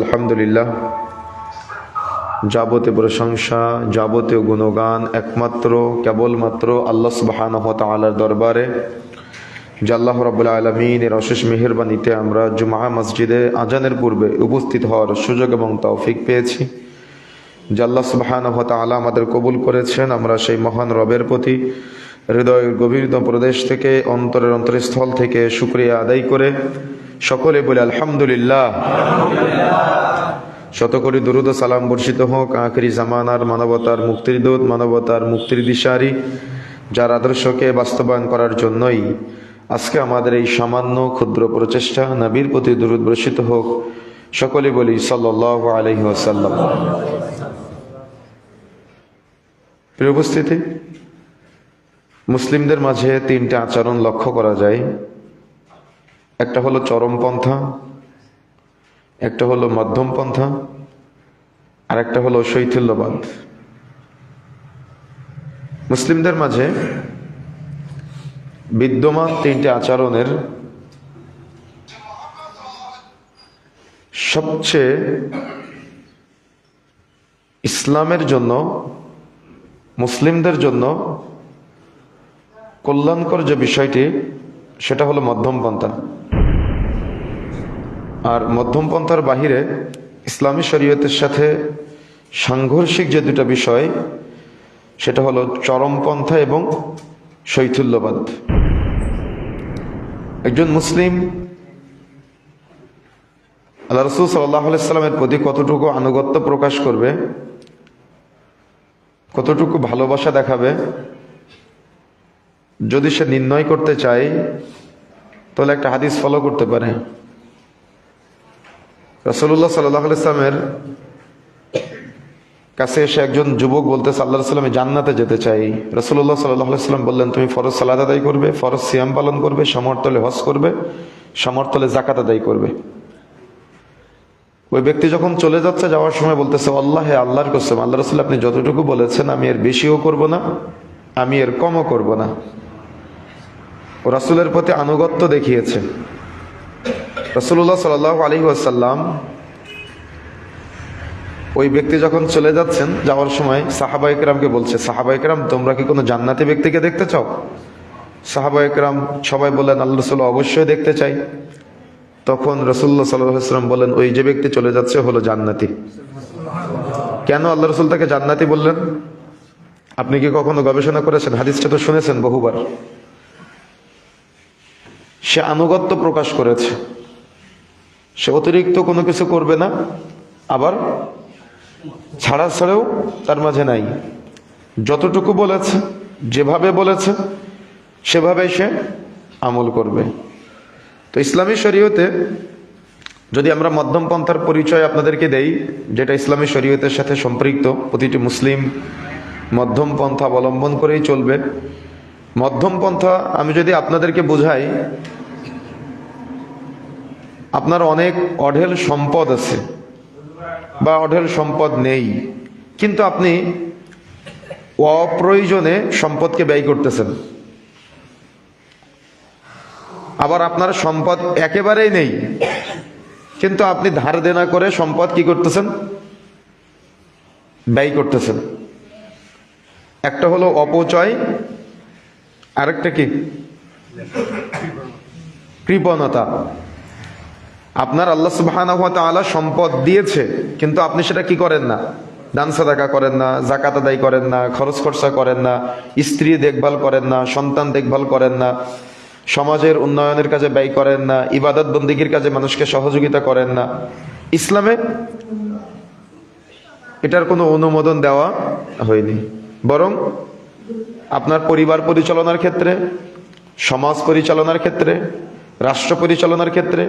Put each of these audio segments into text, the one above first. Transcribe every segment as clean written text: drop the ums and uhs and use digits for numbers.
আলহামদুলিল্লাহ, যাবতীয় প্রশংসা যাবতীয় গুণগান একমাত্র কেবলমাত্র আল্লাহ সুবহানাহু ওয়া তাআলার দরবারে। যে আল্লাহ রাব্বুল আলামিনের অশেষ মেহেরবানিতে আমরা জুমআ মসজিদে আজানের পূর্বে উপস্থিত হওয়ার সুযোগ এবং তৌফিক পেয়েছি। যে আল্লাহ সুবহানাহু ওয়া তাআলা আমাদের কবুল করেছেন, আমরা সেই মহান রবের প্রতি হৃদয়ের গভীরতম প্রদেশ থেকে অন্তরের অন্তরস্থল থেকে শুকরিয়া আদায় করে সকলে বলে আলহামদুলিল্লাহ। শত কোটি দুরূদ ও সালাম বর্ষিত হোক আখিরি জামানার মানবতার মুক্তির দূত, মানবতার মুক্তির দিশারি, যার আদর্শকে বাস্তবায়ন করার জন্যই আজকে আমাদের এই সামান্য ক্ষুদ্র প্রচেষ্টা। নবীর প্রতি দুরূদ বর্ষিত হোক, সকলে বলি সাল্লাল্লাহু আলাইহি ওয়াসাল্লাম। প্রিয় উপস্থিতি, মুসলিমদের মাঝে তিনটে আচরণ লক্ষ্য করা যায়। একটা হলো চরমপন্থা, একটা হলো মধ্যমপন্থা, আর একটা হলো শৈথিল্যবাদ। মুসলিমদের মাঝে বিদ্যমান তিনটে আচরণের সবচেয়ে ইসলামের জন্য, মুসলিমদের জন্য কল্যাণকর যে বিষয়টি, সেটা হলো মধ্যমপন্থা। আর মধ্যমপন্থার বাহিরে ইসলামী শরীয়তের সাথে সাংঘর্ষিক যে দুটো বিষয়, সেটা হলো চরমপন্থা এবং শৈথিল্যবাদ। একজন মুসলিম আল্লাহ রাসূল সাল্লাল্লাহু আলাইহি ওয়াসাল্লামের প্রতি কতটুকু আনুগত্য প্রকাশ করবে, কতটুকু ভালোবাসা দেখাবে, যদি সে নির্ণয় করতে চায় তাহলে একটা হাদিস ফলো করতে পারে। রাসূলুল্লাহ সাল্লাল্লাহু আলাইহি ওয়াসাল্লামের কাছে এসে একজন যুবক বলতেছে, আল্লাহ রাসূল আমি জান্নাতে যেতে চাই। রাসূলুল্লাহ সাল্লাল্লাহু আলাইহি ওয়াসাল্লাম বললেন, তুমি ফরজ সালাত আদায় করবে, ফরজ সিয়াম পালন করবে, সামর্থ্য হলে হজ করবে, সামর্থ্য হলে যাকাত আদায় করবে। ওই ব্যক্তি যখন চলে যাচ্ছে, যাওয়ার সময় বলতেছে, আল্লাহ হে আল্লাহর কসম, আল্লাহ রাসূল আপনি যতটুকু বলেছেন আমি এর বেশিও করব না, আমি এর কমও করব না। ও রাসূলের প্রতি আনুগত্য দেখিয়েছে। রাসূলুল্লাহ সাল্লাল্লাহু আলাইহি ওয়াসাল্লাম ওই ব্যক্তি যখন চলে যাচ্ছেন, যাওয়ার সময় সাহাবায়ে কেরামকে বলছে, সাহাবায়ে কেরাম তোমরা কি কোনো জান্নাতি ব্যক্তিকে দেখতে চাও? সাহাবায়ে কেরাম সবাই বললেন, আল্লাহ রাসূল অবশ্যই দেখতে চাই। তখন রাসূলুল্লাহ সাল্লাল্লাহু আলাইহি ওয়াসাল্লাম বলেন, ওই যে ব্যক্তি চলে যাচ্ছে হলো জান্নাতি। কেন আল্লাহ রাসূল তাকে জান্নাতি বললেন? আপনি কি কখনো গবেষণা করেছেন? হাদিসটা তো শুনেছেন বহুবার। সে আনুগত্য প্রকাশ করেছে, সে অতিরিক্ত কোনো কিছু করবে না, আবার ছাড়াও তার মাঝে নাই। যতটুকু বলেছে, যেভাবে বলেছে, সেভাবেই সে আমল করবে। তো ইসলামী শরীয়তে যদি আমরা মধ্যমপন্থার পরিচয় আপনাদেরকে দেই, যেটা ইসলামী শরীয়তের সাথে সম্পৃক্ত, প্রতিটি মুসলিম মধ্যমপন্থা অবলম্বন করেই চলবে। মধ্যমপন্থা আমি যদি আপনাদেরকে বোঝাই, আপনার অনেক অঢেল সম্পদ আছে বা অঢেল সম্পদ নেই, কিন্তু আপনি অপ্রয়োজনে সম্পদকে ব্যয় করতেছেন। আবার আপনার সম্পদ একেবারেই নেই, কিন্তু আপনি ধার দেনা করে সম্পদ কি করতেছেন? ব্যয় করতেছেন। একটা হলো অপচয়, আরেকটা কি? কৃপণতা। আপনার আল্লাহ সুবহানাহু ওয়া তাআলা সম্পদ দিয়েছে, কিন্তু আপনি সেটা কি করেন না? দান সাদাকা করেন না, যাকাত আদায় করেন না, খরচ খরচা করেন না, স্ত্রী দেখভাল করেন না, সন্তান দেখভাল করেন না, সমাজের উন্নয়নের কাজে ব্যয় করেন না, ইবাদত বন্দেগীর কাজে মানুষকে সহযোগিতা করেন না। ইসলামে এটার কোনো অনুমোদন দেওয়া হয়নি। বরং আপনার পরিবার পরিচালনার ক্ষেত্রে, সমাজ পরিচালনার ক্ষেত্রে, রাষ্ট্র পরিচালনার ক্ষেত্রে,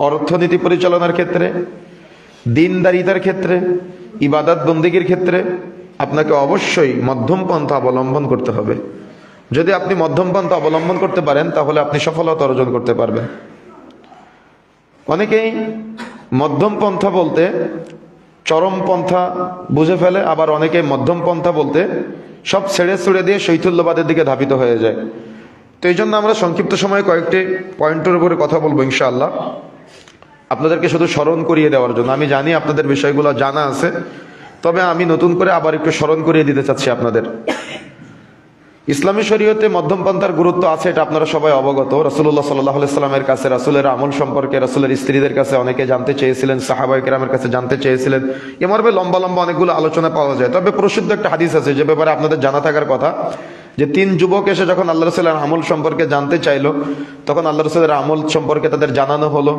অর্থনীতি পরিচালনার ক্ষেত্রে, দিনদারিতার ক্ষেত্রে, ইবাদত বন্দেগীর ক্ষেত্রে আপনাকে অবশ্যই মধ্যম পন্থা অবলম্বন করতে হবে। যদি আপনি মধ্যম পন্থা অবলম্বন করতে পারেন, তাহলে আপনি সফলতা অর্জন করতে পারবেন। অনেকেই মধ্যম পন্থা বলতে চরম পন্থা বুঝে ফেলে, আবার অনেকেই মধ্যম পন্থা বলতে সব ছেড়ে ছুড়ে দিয়ে শৈথিল্যবাদের দিকে ধাবিত হয়ে যায়। তো এই জন্য আমরা সংক্ষিপ্ত সময়ে কয়েকটি পয়েন্টের উপরে কথা বলবো ইনশাআল্লাহ। আপনাদেরকে শুধু স্মরণ করিয়ে দেওয়ার জন্য। আমি জানি আপনাদের বিষয়গুলো জানা আছে, তবে আমি নতুন করে আবার একটু স্মরণ করিয়ে দিতে চাচ্ছি আপনাদের। ইসলামী শরীয়তে মধ্যম পন্থার গুরুত্ব আছে, এটা আপনারা সবাই অবগত। রাসূলুল্লাহ সাল্লাল্লাহু আলাইহি সাল্লামের কাছে রাসূলের আমল সম্পর্কে, রাসূলের স্ত্রীদের কাছে অনেকে জানতে চেয়েছিলেন, সাহাবায়ে কেরামের কাছে জানতে চেয়েছিলেন। এ মর্মে লম্বা লম্বা অনেকগুলো আলোচনা পাওয়া যায়। তবে প্রসিদ্ধ একটা হাদিস আছে যে ব্যাপারে আপনাদের জানা থাকার কথা, যে 3 যুবক এসে যখন আল্লাহ রাসূলের আমল সম্পর্কে জানতে চাইলো, তখন আল্লাহ রাসূলের আমল সম্পর্কে তাদের জানানো হলো।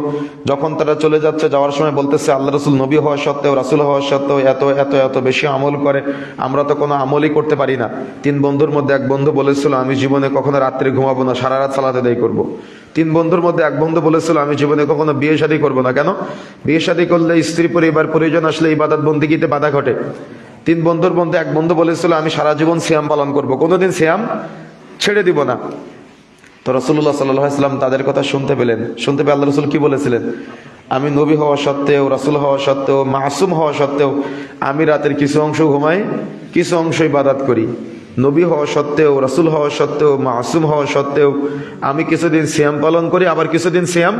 যখন তারা চলে যাচ্ছে, যাওয়ার সময় বলতেছে, আল্লাহ রাসূল নবী হওয়া সত্ত্বেও, রাসূল হওয়া সত্ত্বেও এত এত এত বেশি আমল করে, আমরা তো কোনো আমলই করতে পারি না। 3 বন্ধুর মধ্যে এক বন্ধু বলেছিল, আমি জীবনে কখনো রাত্রে ঘুমাবো না, সারা রাত সালাত আদায় করবো। 3 বন্ধুর মধ্যে এক বন্ধু বলেছিল, আমি জীবনে কখনো বিয়ে শাদী করবো না। কেন? বিয়ে শাদী করলে স্ত্রী পরিবার পরিজন আসলে ইবাদত বন্দেগীতে বাধা ঘটে। 3 বন্ধুর মধ্যে এক বন্ধু বলেছিল, আমি সারা জীবন সিয়াম পালন করবো, কোনোদিন সিয়াম ছেড়ে দিব না। তো রাসূলুল্লাহ সাল্লাল্লাহু আলাইহি ওয়াসাল্লাম তাদের কথা শুনতে পেলেন। শুনতে পেয়ে আল্লাহ রাসূল কি বলেছিলেন? আমি নবী হওয়া সত্ত্বেও, রাসূল হওয়া সত্ত্বেও, মাসুম হওয়া সত্ত্বেও আমি রাতের কিছু অংশ ঘুমাই, কিছু অংশ ইবাদত করি। নবী হওয়া সত্ত্বেও, রাসূল হওয়া সত্ত্বেও, মাসুম হওয়া সত্ত্বেও আমি কিছুদিন সিয়াম পালন করি, আবার কিছুদিন সিয়াম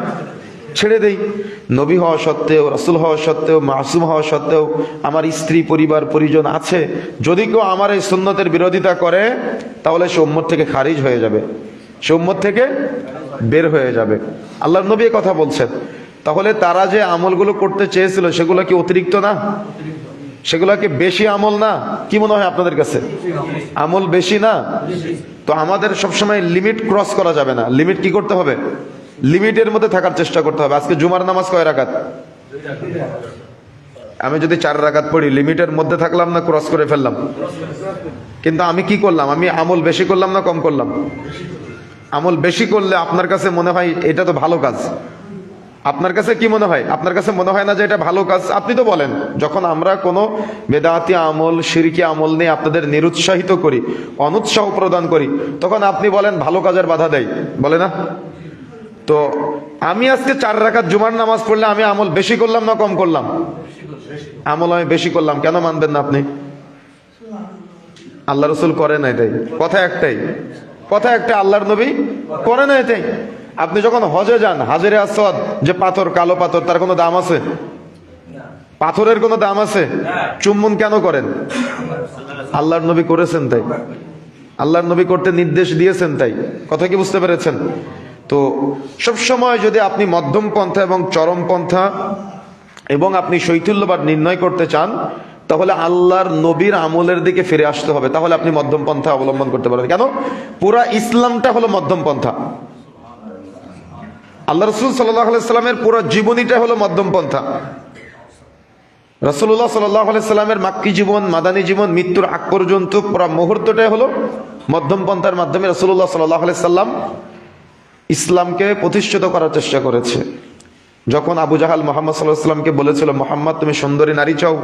ছেড়ে দেই। নবী হওয়া সত্ত্বেও, রাসূল হওয়া সত্ত্বেও, মাসুম হওয়া সত্ত্বেও আমার স্ত্রী পরিবার পরিজন আছে। যদি কেউ আমার এই সুন্নতের বিরোধিতা করে, তাহলে সে উম্মত থেকে খারিজ হয়ে যাবে, সে উম্মত থেকে বের হয়ে যাবে। আল্লাহর নবী এই কথা বলছেন। তাহলে তারা যে আমলগুলো করতে চেয়েছিল, সেগুলো কি অতিরিক্ত না? সেগুলো কি বেশি আমল না? কি মনে হয় আপনাদের কাছে? আমল বেশি না? তো আমাদের সবসময় লিমিট ক্রস করা যাবে না। লিমিট কি করতে হবে? লিমিটের মধ্যে থাকার চেষ্টা করতে হবে। আজকে জুমার নামাজ কয় রাকাত? আমি যদি 4 রাকাত পড়ি, লিমিটের মধ্যে থাকলাম না ক্রস করে ফেললাম? কিন্তু আমি কি করলাম? আমি আমল বেশি করলাম না কম করলাম? আমল বেশি করলে আপনার কাছে মনে হয় এটা তো ভালো কাজ। আপনার কাছে কি মনে হয়? আপনার কাছে মনে হয় না যে এটা ভালো কাজ? আপনি তো বলেন, যখন আমরা কোনো বেদাতি আমল, শিরকি আমল নিয়ে আপনাদের নিরুৎসাহিত করি, অনুৎসাহ প্রদান করি, তখন আপনি বলেন ভালো কাজের বাধা দেয়, বলে না? তো আমি আজকে 4 রাকাত জুমার নামাজ পড়লে আমি আমল বেশি করলাম না কম করলাম? আমল আমি বেশি করলাম। কেন মানবেন না আপনি? আল্লাহ রাসূল করে না এটাই। কথা একটাই, আল্লাহর নবী করে না এটাই। আপনি যখন হজে যান, হাজরে আসওয়াদ যে পাথর, কালো পাথর, তার কোনো দাম আছে? পাথরের কোনো দাম আছে? চুম্বন কেন করেন? আল্লাহর নবী করেছেন তাই, আল্লাহর নবী করতে নির্দেশ দিয়েছেন তাই। কথা কি বুঝতে পেরেছেন? তো সবসময় যদি আপনি মধ্যম পন্থা এবং চরম পন্থা এবং আপনি শৈথিল্যবাদ নির্ণয় করতে চান, তাহলে আল্লাহর নবীর আমলের দিকে ফিরে আসতে হবে। তাহলে আপনি মধ্যম পন্থা অবলম্বন করতে পারবেন। কেন? পুরা ইসলামটা হলো মধ্যম পন্থা। আল্লাহ রাসূল সাল্লাল্লাহু আলাইহি সাল্লামের পুরো জীবনীটা হলো মধ্যম পন্থা। রাসূলুল্লাহ সাল্লাল্লাহু আলাইহি সাল্লামের মাক্কি জীবন, মাদানী জীবন, মৃত্যুর আগ পর্যন্ত পুরো মুহূর্তটাই হলো মধ্যম পন্থার মাধ্যমে রাসূলুল্লাহ সাল্লাল্লাহু আলাইহি সাল্লাম ইসলামকে প্রতিষ্ঠিত করার চেষ্টা করেছে। যখন আবু জাহাল মুহাম্মদ সাল্লাল্লাহু আলাইহি সাল্লামকে বলেছিল, মুহাম্মদ তুমি সুন্দরী নারী চাও,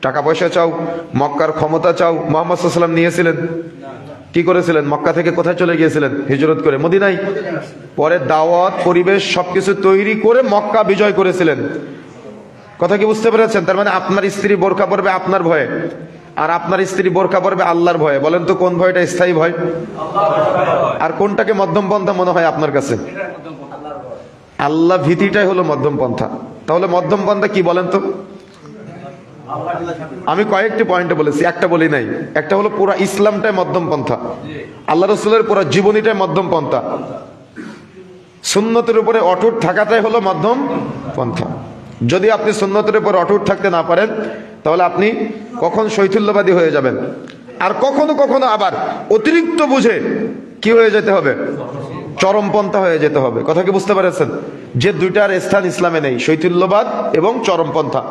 টাকা পয়সা চাও, মক্কার ক্ষমতা চাও, মুহাম্মদ সাল্লাল্লাহু আলাইহি সাল্লাম নিয়েছিলেন? কি করেছিলেন? মক্কা থেকে কোথায় চলে গিয়েছিলেন? হিজরত করে মদিনায়। পরে দাওয়াত, পরিবেশ সবকিছু তৈরি করে মক্কা বিজয় করেছিলেন। কথা কি বুঝতে পেরেছেন? তার মানে আপনার স্ত্রী বোরকা পরবে আপনার ভয়ে, আর আপনার স্ত্রী বোরকা পরবে আল্লাহর ভয়ে। বলেন তো কোন ভয়টা স্থায়ী ভয়? আর কোনটাকে মধ্যম পন্থা মনে হয় আপনার কাছে? আল্লাহ ভীতিটাই হলো মধ্যম পন্থা। তাহলে মধ্যম পন্থা কি বলেন তো? আমি কয়েকটি পয়েন্টে বলেছি, একটা বলি নাই। একটা হলো পুরা ইসলামটাই মধ্যম পন্থা, আল্লাহ রাসূলের পুরা জীবনীটাই মধ্যম পন্থা, সুন্নতের উপরে অটুট থাকাটাই হলো মধ্যম পন্থা। যদি আপনি সুন্নতের উপর অটুট থাকতে না পারেন, তাহলে আপনি কখন শৈথিল্যবাদী হয়ে যাবেন, আর কখনো কখনো আবার অতিরিক্ত বুঝে কি হয়ে যেতে হবে? চরমপন্থা হয়ে যেতে হবে। কথা কি বুঝতে পেরেছেন? যে দুইটার স্থান ইসলামে নেই, শৈথিল্যবাদ এবং চরমপন্থা।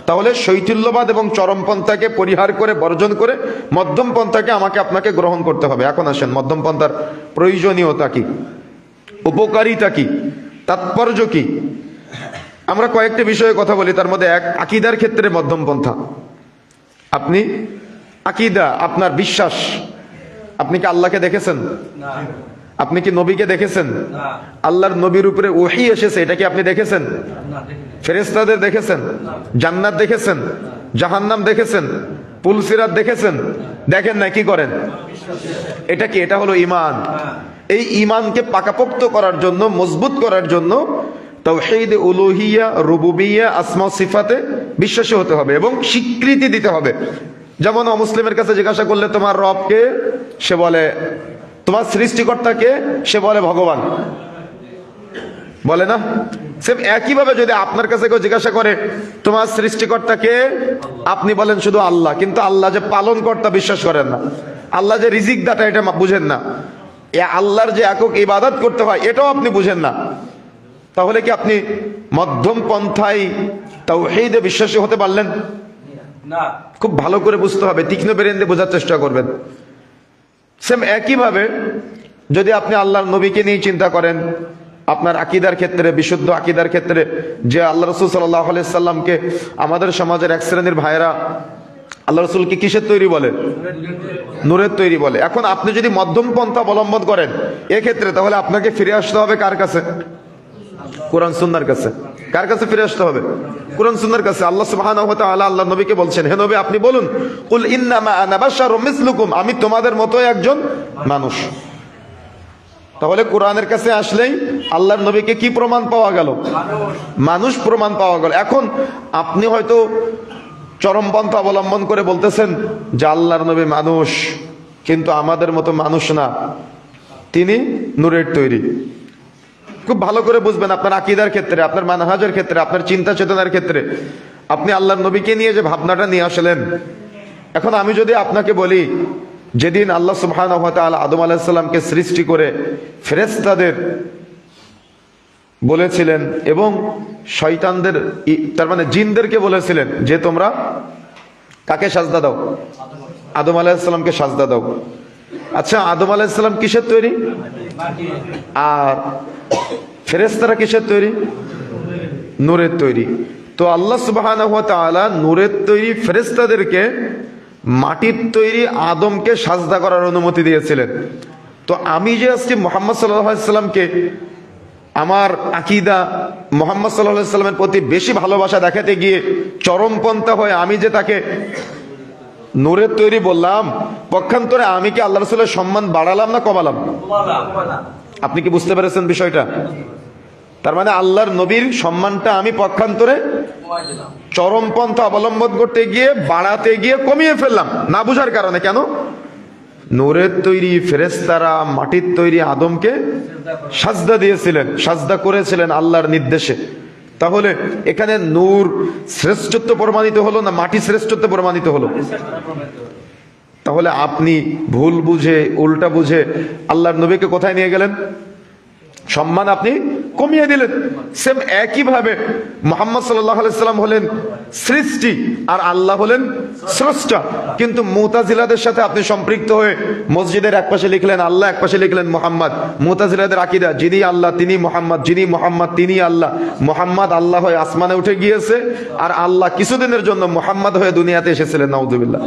তাহলে শৈথিল্যবাদ এবং চরমপন্থাকে পরিহার করে, বর্জন করে মধ্যম পন্থাকে আমাকে আপনাকে গ্রহণ করতে হবে। এখন আসেন, মধ্যম পন্থার প্রয়োজনীয়তা কি, উপকারিতা কি, তাৎপর্য কি? আমরা কয়েকটি বিষয়ে কথা বলি। তার মধ্যে এক, আকীদার ক্ষেত্রে মধ্যম পন্থা। আপনি আকীদা, আপনার বিশ্বাস, আপনি কি আল্লাহকে দেখেছেন? আপনি কি নবীকে দেখেছেন? আল্লাহর নবীর উপরে ওহী এসেছে, এটা কি আপনি দেখেছেন? ফেরেশতাদের দেখেছেন? জান্নাত দেখেছেন? জাহান্নাম দেখেছেন? পুলসিরাত দেখেছেন? দেখেন না, কি করেন? এটা কি? এটা হলো ঈমান। এই ঈমানকে পাকাপোক্ত করার জন্য, মজবুত করার জন্য তাওহীদ উলুহিয়া রুবুবিয়্যা আসমা সিফাতে বিশ্বাসী হতে হবে এবং স্বীকৃতি দিতে হবে। যেমন অমুসলিমের কাছে জিজ্ঞাসা করলে তোমার রবকে, সে বলে তোমার সৃষ্টিকর্তাকে, সে বলে ভগবান, বলে না? সেম একইভাবে যদি আপনার কাছে কেউ জিজ্ঞাসা করে তোমার সৃষ্টিকর্তাকে, আপনি বলেন শুধু আল্লাহ, কিন্তু আল্লাহ যে পালন কর্তা বিশ্বাস করেন না, আল্লাহ যে রিজিক দাতা এটা বুঝেন না, আল্লাহর যে একক ইবাদত করতে হয় এটাও আপনি বুঝেন না, তাহলে কি আপনি মধ্যম পন্থায় তাওহীদে বিশ্বাসী হতে পারলেন না? খুব ভালো করে বুঝতে হবে, তীক্ষ্ণ ব্রেন দিয়ে বোঝার চেষ্টা করবেন। সেম একইভাবে যদি আপনি আল্লাহর নবীকে নিয়ে চিন্তা করেন, আপনার আকীদার ক্ষেত্রে, বিশুদ্ধ আকীদার ক্ষেত্রে, যে আল্লাহ রাসূল সাল্লাল্লাহু আলাইহি সাল্লামকে আমাদের সমাজের এক শ্রেণীর ভাইয়েরা আল্লাহ রাসূলকে কিসের তৈরি বলে? নূরের তৈরি বলে। এখন আপনি যদি মধ্যম পন্থা অবলম্বন করেন এক্ষেত্রে, তাহলে আপনাকে ফিরে আসতে হবে কার কাছে? কোরআন সুন্নাহর কাছে। কার কাছে ফিরে আসতে হবে? কোরআন সুন্নাহর কাছে। আল্লাহ সুবহানাহু ওয়া তাআলা আল্লাহ নবীকে বলছেন, হে নবী আপনি বলুন, কুল ইন্নামা আনা বাশারুম মিসলুকুম, আমি তোমাদের মতোই একজন মানুষ। তাহলে কোরআনের কাছে আসলেই আল্লাহর নবীকে কি প্রমাণ পাওয়া গেল? মানুষ প্রমাণ পাওয়া গেল। এখন আপনি হয়তো চরমপন্থা অবলম্বন করে বলতেছেন যে আল্লাহর নবী মানুষ, কিন্তু আমাদের মতো মানুষ না, তিনি নূরের তৈরি। খুব ভালো করে বুঝবেন, আপনার আকীদার ক্ষেত্রে, আপনার মানহাজের ক্ষেত্রে, আপনার চিন্তা চেতনার ক্ষেত্রে আপনি আল্লাহর নবীকে নিয়ে যে ভাবনাটা নিয়ে আসলেন, এখন আমি যদি আপনাকে বলি যেদিন আল্লাহ সুবহানাহু ওয়া তাআলা আদম আলাইহিস সালামকে সৃষ্টি করে ফেরেশতাদের বলেছিলেন এবং শয়তানদের, তার মানে জিনদেরকে বলেছিলেন যে তোমরা কাকে সাজদা দাও? আদম আলাইহিস সালামকে সাজদা দাও। আচ্ছা, আদম আলাইহিস সালাম কিসের তৈরি? আর ফেরেশতারা কিসের তৈরি? নূরের তৈরি। তো আল্লাহ সুবহানাহু ওয়া তাআলা নূরের তৈরি ফেরেশতাদেরকে মাটির তৈরি আদমকে সাজদা করার অনুমতি দিয়েছিলেন। তো আমি যে আজকে মুহাম্মদ সাল্লাল্লাহু আলাইহি সাল্লামকে আমার আকীদা, মুহাম্মদ সাল্লাল্লাহু আলাইহি সাল্লামের প্রতি বেশি ভালোবাসা দেখাতে গিয়ে চরমপন্থা হয়ে আমি যে তাকে নূরের তৈরি বললাম, পক্ষান্তরে আমি কি আল্লাহ রাসূলের সম্মান বাড়ালাম না কমালাম? আপনি কি বুঝতে পেরেছেন বিষয়টা? তার মানে আল্লাহর নবীর সম্মানটা আমি পক্ষান্তরে চরমপন্থা অবলম্বন করতে গিয়ে, বাড়াতে গিয়ে কমিয়ে ফেললাম না বুঝার কারণে। কেন? নূরের তৈরি ফেরেশতারা মাটির তৈরি আদমকে সাজদা দিয়েছিলেন, সাজদা করেছিলেন আল্লাহর নির্দেশে। তাহলে এখানে নূর শ্রেষ্ঠত্ব প্রমাণিত হলো না মাটি শ্রেষ্ঠত্ব প্রমাণিত হলো? তাহলে আপনি ভুল বুঝে, উল্টা বুঝে আল্লাহর নবীকে কোথায় নিয়ে গেলেন? সম্মান আপনি কমিয়ে দিলেন। সেম একইভাবে মুহাম্মদ সাল্লাল্লাহু আলাইহি সাল্লাম হলেন সৃষ্টি আর আল্লাহ হলেন স্রষ্টা, কিন্তু মুতাজিলাদের সাথে আপনি সম্পৃক্ত হয়ে মসজিদের একপাশে লিখলেন আল্লাহ, একপাশে লিখলেন মুহাম্মদ। মুতাজিলাদের আকীদা যিনি আল্লাহ তিনি মুহাম্মদ, যিনি মুহাম্মদ তিনি আল্লাহ। মুহাম্মদ আল্লাহ হয়ে আসমানে উঠে গিয়েছে আর আল্লাহ কিছুদিনের জন্য মুহাম্মদ হয়ে দুনিয়াতে এসেছিলেন। নাউযুবিল্লাহ।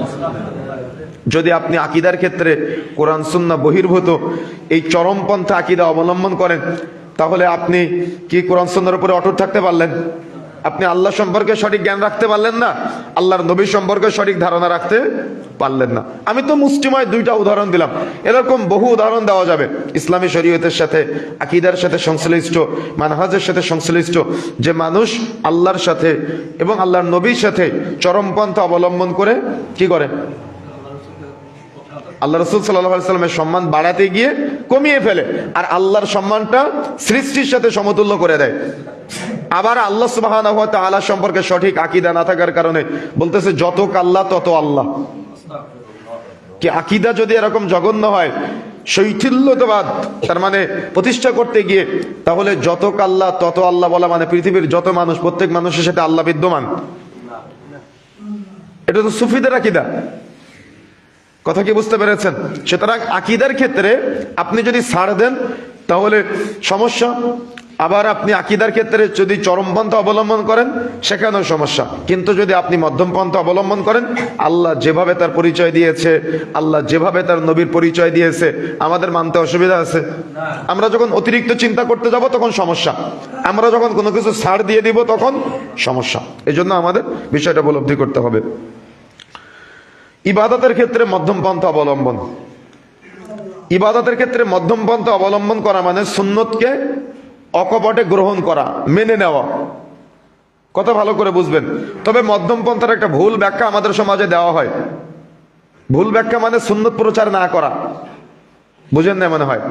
যদি আপনি আকীদার ক্ষেত্রে কোরআন সুন্নাহ বহির্ভূত এই চরমপন্থা আকীদা অবলম্বন করেন, তাহলে আপনি কি কোরআন সুন্নাহর উপরে অটুট থাকতে পারলেন? আপনি আল্লাহ সম্পর্কে সঠিক জ্ঞান রাখতে পারলেন না, আল্লাহর নবী সম্পর্কে সঠিক ধারণা রাখতে পারলেন না। আমি তো মুষ্টিময় দুইটা উদাহরণ দিলাম, এরকম বহু উদাহরণ দেওয়া যাবে ইসলামী শরীয়তের সাথে, আকীদার সাথে সংশ্লিষ্ট, মানহাজের সাথে সংশ্লিষ্ট, যে মানুষ আল্লাহর সাথে এবং আল্লাহর নবীর সাথে চরমপন্থা অবলম্বন করে কি করে? আল্লাহ রাসূল সাল্লাল্লাহু আলাইহি সাল্লামের সম্মান বাড়াতে গিয়ে কমিয়ে ফেলে, আর আল্লাহর সম্মানটা সৃষ্টির সাথে সমতুল্য করে দেয়। আবার আল্লাহ সুবহানাহু ওয়া তাআলা সম্পর্কে সঠিক আকীদা না থাকার কারণে বলতেছে যত আল্লাহ তত আল্লাহ। কি আকীদা যদি এরকম জঘন্য হয়, শৈথিল্যবাদ তার মানে প্রতিষ্ঠা করতে গিয়ে, তাহলে যত আল্লাহ তত আল্লাহ বলা মানে পৃথিবীর যত মানুষ, প্রত্যেক মানুষের সাথে আল্লাহ বিদ্যমান। এটা তো সুফিদের আকীদা। কথা কি বুঝতে পেরেছেন? সুতরাং আকীদার ক্ষেত্রে আপনি যদি ছাড় দেন তাহলে সমস্যা, আবার আপনি আকীদার ক্ষেত্রে যদি চরমপন্থা অবলম্বন করেন সেখানেও সমস্যা। কিন্তু যদি আপনি মধ্যম পন্থা অবলম্বন করেন, আল্লাহ যেভাবে তার পরিচয় দিয়েছে, আল্লাহ যেভাবে তার নবীর পরিচয় দিয়েছে, আমাদের মানতে অসুবিধা আছে? আমরা যখন অতিরিক্ত চিন্তা করতে যাব তখন সমস্যা, আমরা যখন কোনো কিছু ছাড় দিয়ে দিব তখন সমস্যা। এই জন্য আমাদের বিষয়টা উপলব্ধি করতে হবে। ইবাদতের ক্ষেত্রে মধ্যম পন্থা অবলম্বন। ইবাদতের ক্ষেত্রে মধ্যম পন্থা অবলম্বন করা মানে সুন্নতকে অকপটে গ্রহণ করা, মেনে নেওয়া। কথা ভালো করে বুঝবেন। তবে মধ্যম পন্থার একটা ভুল ব্যাখ্যা আমাদের সমাজে দেওয়া হয়। ভুল ব্যাখ্যা মানে সুন্নত প্রচার না করা, বুঝেন না মনে হয়।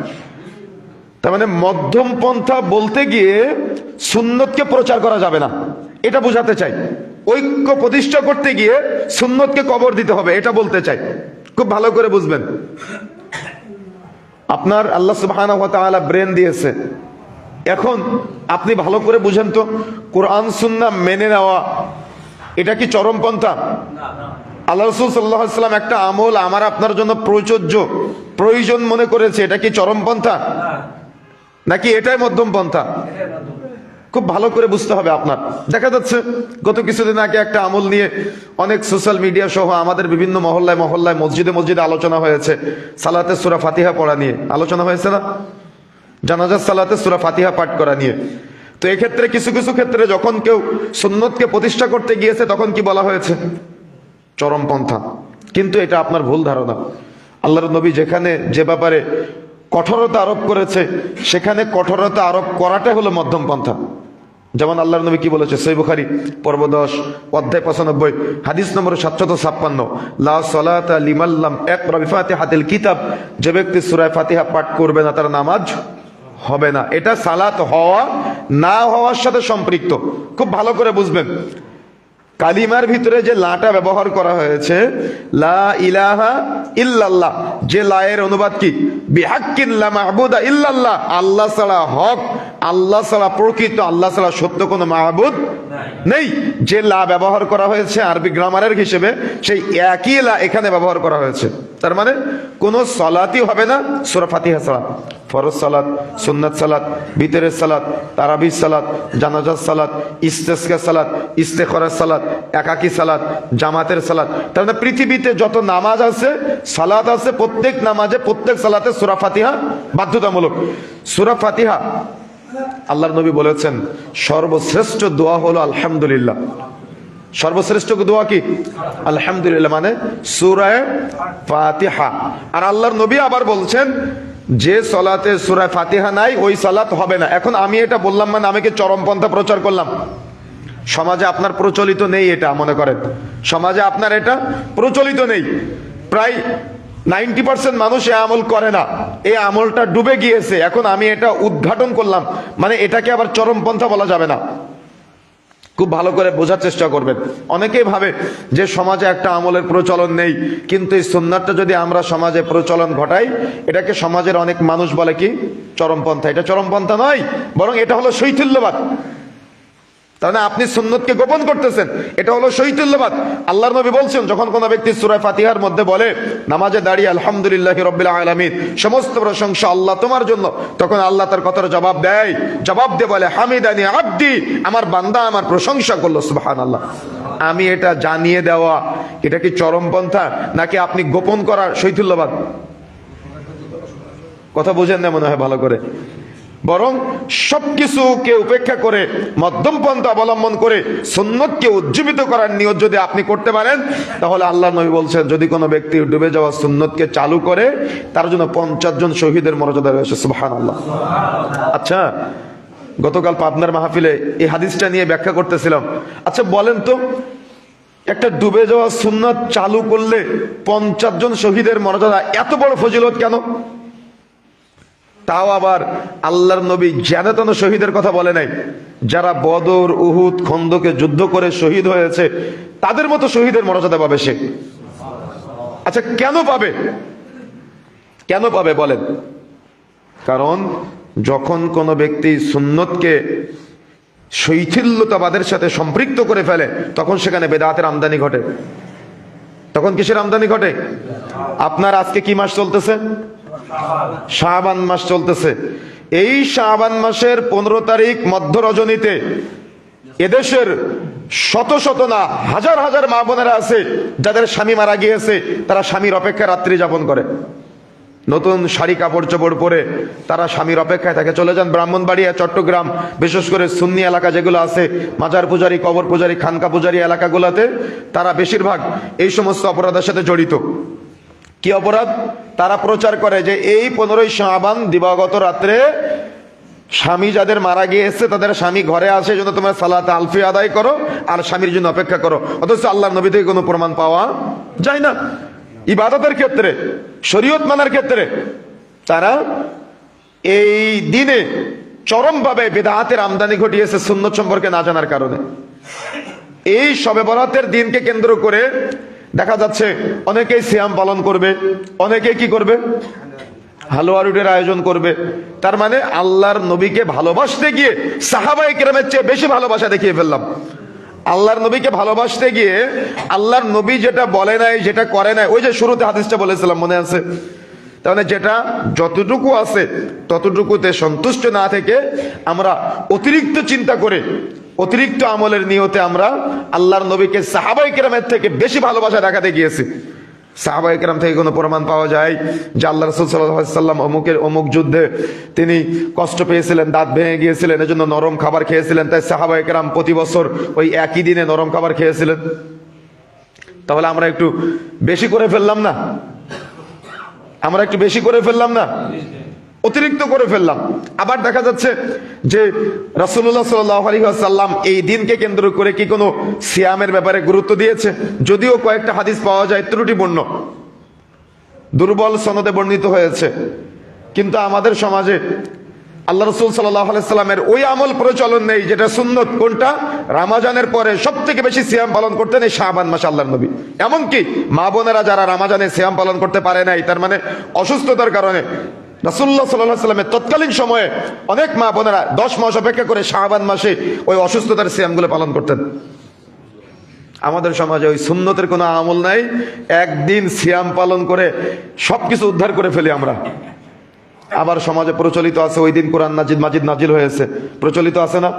তার মানে মধ্যম পন্থা বলতে গিয়ে সুন্নতকে প্রচার করা যাবে না, এটা বোঝাতে চাই। ঐক্য প্রতিষ্ঠা করতে গিয়ে সুন্নতকে কবর দিতে হবে, এটা বলতে চাই। খুব ভালো করে বুঝবেন। আপনার আল্লাহ সুবহানাহু ওয়া তাআলা ব্রেন দিয়েছে, এখন আপনি ভালো করে বুঝেন তো, কোরআন সুন্নাহ মেনে নেওয়া এটা কি চরমপন্থা? আল্লাহ রাসূল সাল্লাল্লাহু আলাইহি ওয়াসাল্লাম একটা আমল আমার আপনার জন্য প্রয়োজন মনে করেছে, এটা কি চরমপন্থা নাকি এটাই মধ্যম পন্থা? খুব ভালো করে বুঝতে হবে আপনার। দেখা যাচ্ছে গত কিছুদিন আগে একটা আমল নিয়ে অনেক সোশ্যাল মিডিয়া সহ আমাদের বিভিন্ন মহল্লায় মসজিদে আলোচনা হয়েছে। সালাতে সূরা ফাতিহা পড়া নিয়ে আলোচনা হয়েছে না? জানাজার সালাতে সূরা ফাতিহা পাঠ করা নিয়ে। তো এক্ষেত্রে কিছু কিছু ক্ষেত্রে যখন কেউ সুন্নতকে প্রতিষ্ঠা করতে গিয়েছে তখন কি বলা হয়েছে? চরমপন্থা। কিন্তু এটা আপনার ভুল ধারণা। আল্লাহর নবী যেখানে যে ব্যাপারে কঠোরতা আরোপ করেছে সেখানে কঠোরতা আরোপ করাটা হলো মধ্যম পন্থা। যেমন আল্লাহর নবী কি বলেছে? সহিহ বুখারী পর্ব 10 অধ্যায় 95 হাদিস নম্বর 756, লা সালাতা লিমান লাম ইয়াকরা বিফাতিহাতিল কিতাব, যে ব্যক্তি সূরা ফাতিহা পাঠ করবে না তার নামাজ হবে না। এটা সালাত হওয়া না হওয়ার সাথে সম্পৃক্ত। খুব ভালো করে বুঝবেন। কালিমার ভিতরে যে লাটা ব্যবহার করা হয়েছে, লা ইলাহা ইল্লাল্লাহ, যে লায়ের অনুবাদ কি? বিহাক্কিন লা মা'বুদা ইল্লাল্লাহ, আল্লাহ ছাড়া হক, আল্লাহ ছাড়া প্রকৃত, আল্লাহ ছাড়া সত্য কোনো মাহবুদ নেই। যে লা ব্যবহার করা হয়েছে আরবি গ্রামারের হিসেবে, সেই একই লা এখানে ব্যবহার করা হয়েছে। তার মানে কোনো সালাতই হবে না সূরা ফাতিহা ছাড়া। ফরজ সালাত, সুন্নাত সালাত, ভিতরের সালাত, তারাবিহ সালাত, জানাজার সালাত, ইস্তেসকা সালাত, ইস্তেখরার সালাত, একাকী সালাত, জামাতের সালাত। তার মানে পৃথিবীতে যত নামাজ আছে, সালাত আছে, প্রত্যেক নামাজে প্রত্যেক সালাতে সূরা ফাতিহা বাধ্যতামূলক। সূরা ফাতিহা আল্লাহর নবী বলেছেন সর্বশ্রেষ্ঠ দোয়া হলো আলহামদুলিল্লাহ। সর্বশ্রেষ্ঠ দোয়া কি? আলহামদুলিল্লাহ, মানে সূরা ফাতিহা। আর আল্লাহর নবী আবার বলছেন যে সালাতে সূরা ফাতিহা নাই ওই সালাত হবে না। এখন আমি এটা বললাম মানে আমি কি চরমপন্থা প্রচার করলাম? সমাজে আপনার প্রচলিত নেই এটা, মনে করেন সমাজে আপনার এটা প্রচলিত নেই। প্রায় 90% মানুষ এই আমল করে না, এই আমলটা ডুবে গিয়েছে। এখন আমি এটা উদ্ঘাটন করলাম মানে এটাকে আবার চরমপন্থা বলা যাবে না। খুব ভালো করে বোঝার চেষ্টা করবেন। অনেকেই ভাবে যে সমাজে একটা আমলের প্রচলন নেই, কিন্তু এই সুন্নাতটা যদি আমরা সমাজে প্রচলন ঘটাই, এটাকে সমাজের অনেক মানুষ বলে কি? চরমপন্থা। এটা চরমপন্থা নয়, বরং এটা হলো শৈথিল্যবাদ। তাহলে আপনি সুন্নতকে গোপন করতেছেন, এটা হলো শৈথিল্যবাদ। আল্লাহর নবী বলছেন যখন কোনো ব্যক্তি সূরা ফাতিহার মধ্যে বলে নামাজে দাঁড়িয়ে আলহামদুলিল্লাহি রাব্বিল আলামিন, সমস্ত প্রশংসা আল্লাহ তোমার জন্য, তখন আল্লাহ তার কথার জবাব দিয়ে বলে হামিদানি আব্দি, আমার বান্দা আমার প্রশংসা করলো, সুবহানাল্লাহ। আমি এটা জানিয়ে দেওয়া, এটা কি চরমপন্থা নাকি আপনি গোপন করার শৈথিল্যবাদ? কথা বুঝেন না মনে হয় ভালো করে। বরং সবকিছুকে উপেক্ষা করে মধ্যম পন্থা অবলম্বন করে সুন্নতকে উজ্জীবিত করার নিয়ত যদি আপনি করতে পারেন, তাহলে আল্লাহ নবী বলছেন যদি কোনো ব্যক্তি ডুবে যাওয়া সুন্নতকে চালু করে তার জন্য 50 জন শহীদের মর্যাদা রয়েছে, সুবহানাল্লাহ। আচ্ছা, গতকাল পাবনার মাহফিলে এই হাদিসটা নিয়ে ব্যাখ্যা করতেছিলাম। আচ্ছা বলেন তো, একটা ডুবে যাওয়া সুন্নত চালু করলে 50 জন শহীদের মর্যাদা, এত বড় ফজিলত কেন? তাও আবার আল্লাহর নবী জানাতানো শহীদের কথা বলে নাই, যারা বদর, উহুদ, খন্দকে যুদ্ধ করে শহীদ হয়েছে তাদের মতো শহীদের মর্যাদা পাবে সে। আচ্ছা কেন পাবে বলেন? কারণ যখন কোনো ব্যক্তি সুন্নতকে শৈথিল্যতাবাদের সাথে সম্পৃক্ত করে ফেলে তখন সেখানে বেদাতের আমদানি ঘটে। তখন কিসের আমদানি ঘটে? আপনার আজকে কি মাস চলতেছে? শাবান মাস চলতেছে। এই শাবান মাসের 15 তারিখ মধ্য রজনীতে এদেশের শত শত না হাজার হাজার মা বোনেরা আছে যাদের স্বামী মারা গিয়েছে, তারা স্বামীর অপেক্ষায় রাত্রি যাপন করে। নতুন শাড়ি কাপড় চোপড় পরে তারা স্বামীর অপেক্ষায় থাকে। চলে যান ব্রাহ্মণবাড়িয়া, চট্টগ্রাম, বিশেষ করে সুন্নি এলাকা যেগুলো আছে, মাজার পূজারী, কবর পূজারী, খানকা পূজারী এলাকাগুলোতে তারা বেশিরভাগ এই সমস্ত অপরাধের সাথে জড়িত। কি অপরাধ? তারা প্রচার করে যে এই 15ই শাবান দিবাগত রাত্রে স্বামী যাদের মারা গিয়েছে তাদের স্বামী ঘরে আসে জন্য তোমরা সালাত আলফি আদায় করো আর স্বামীর জন্য অপেক্ষা করো, অথচ আল্লাহর নবী থেকে কোনো প্রমাণ পাওয়া যায় না। ইবাদতের ক্ষেত্রে, শরীয়ত মানার ক্ষেত্রে তারা এই দিনে চরমভাবে বিদআতের আমদানি ঘটিয়েছে সুন্নত সম্পর্কে না জানার কারণে। এই শবে বরাতের দিনকে কেন্দ্র করে দেখা যাচ্ছে অনেকেই সিয়াম পালন করবে, অনেকেই কি করবে, হালুয়া রুটির আয়োজন করবে। তার মানে আল্লাহর নবীকে ভালোবাসতে গিয়ে সাহাবায়ে কেরামের চেয়ে বেশি ভালোবাসা দেখিয়ে ফেললাম। আল্লাহর নবীকে ভালোবাসতে গিয়ে আল্লাহর নবী যেটা বলে নাই, যেটা করে নাই, ওই যে শুরুতে হাদিসটা বলেছিলাম মনে আছে, তাহলে যেটা যতটুকু আছে ততটুকুতে সন্তুষ্ট না থেকে আমরা অতিরিক্ত চিন্তা করে অতিরিক্ত আমলের নিয়তে আমরা আল্লাহর নবীকে সাহাবায়ে কেরামের থেকে বেশি ভালোবাসা দেখাতে গিয়েছি। সাহাবায়ে কেরাম থেকে কোনো প্রমাণ পাওয়া যায় যে আল্লাহ রাসূল সাল্লাল্লাহু আলাইহি সাল্লাম অমুক যুদ্ধে তিনি কষ্ট পেয়েছিলেন, দাঁত ভেঙে গিয়েছিলেন, এজন্য নরম খাবার খেয়েছিলেন, তাই সাহাবায়ে কেরাম প্রতি বছর ওই একই দিনে নরম খাবার খেয়েছিলেন? তাহলে আমরা একটু বেশি করে ফেললাম না? আমরা একটু বেশি করে ফেললাম না? অতিরিক্ত করে ফেললাম। আবার দেখা যাচ্ছে যে রাসূলুল্লাহ সাল্লাল্লাহু আলাইহি ওয়াসাল্লাম এই দিনকে কেন্দ্র করে কি কোনো সিয়ামের ব্যাপারে গুরুত্ব দিয়েছে? যদিও কয়েকটা হাদিস পাওয়া যায় ত্রুটিপূর্ণ, দুর্বল সনদে বর্ণিত হয়েছে, কিন্তু আমাদের সমাজে আল্লাহ রাসূল সাল্লাল্লাহু আলাইহি সাল্লামের ওই আমল প্রচলন নেই যেটা সুন্নত। কোনটা? রমজানের পরে সব থেকে বেশি সিয়াম পালন করতেন এই শাবান মাসে আল্লাহর নবী। এমনকি মা বোনেরা যারা রমজানে সিয়াম পালন করতে পারে নাই, তার মানে অসুস্থতার কারণে, রাসূলুল্লাহ সাল্লাল্লাহু আলাইহি সাল্লামের তৎকালীন সময়ে অনেক মা বোনেরা 10 মাস অপেক্ষা করে শাবান মাসে ওই অসুস্থতার সিয়ামগুলো পালন করতেন। আমাদের সমাজে ওই সুন্নতের কোনো আমল নাই, একদিন সিয়াম পালন করে সবকিছু উদ্ধার করে ফেলি আমরা। আবার সমাজে প্রচলিত আছে ওই দিন কোরআন মাজিদ নাজিল হয়েছে, প্রচলিত আছে না?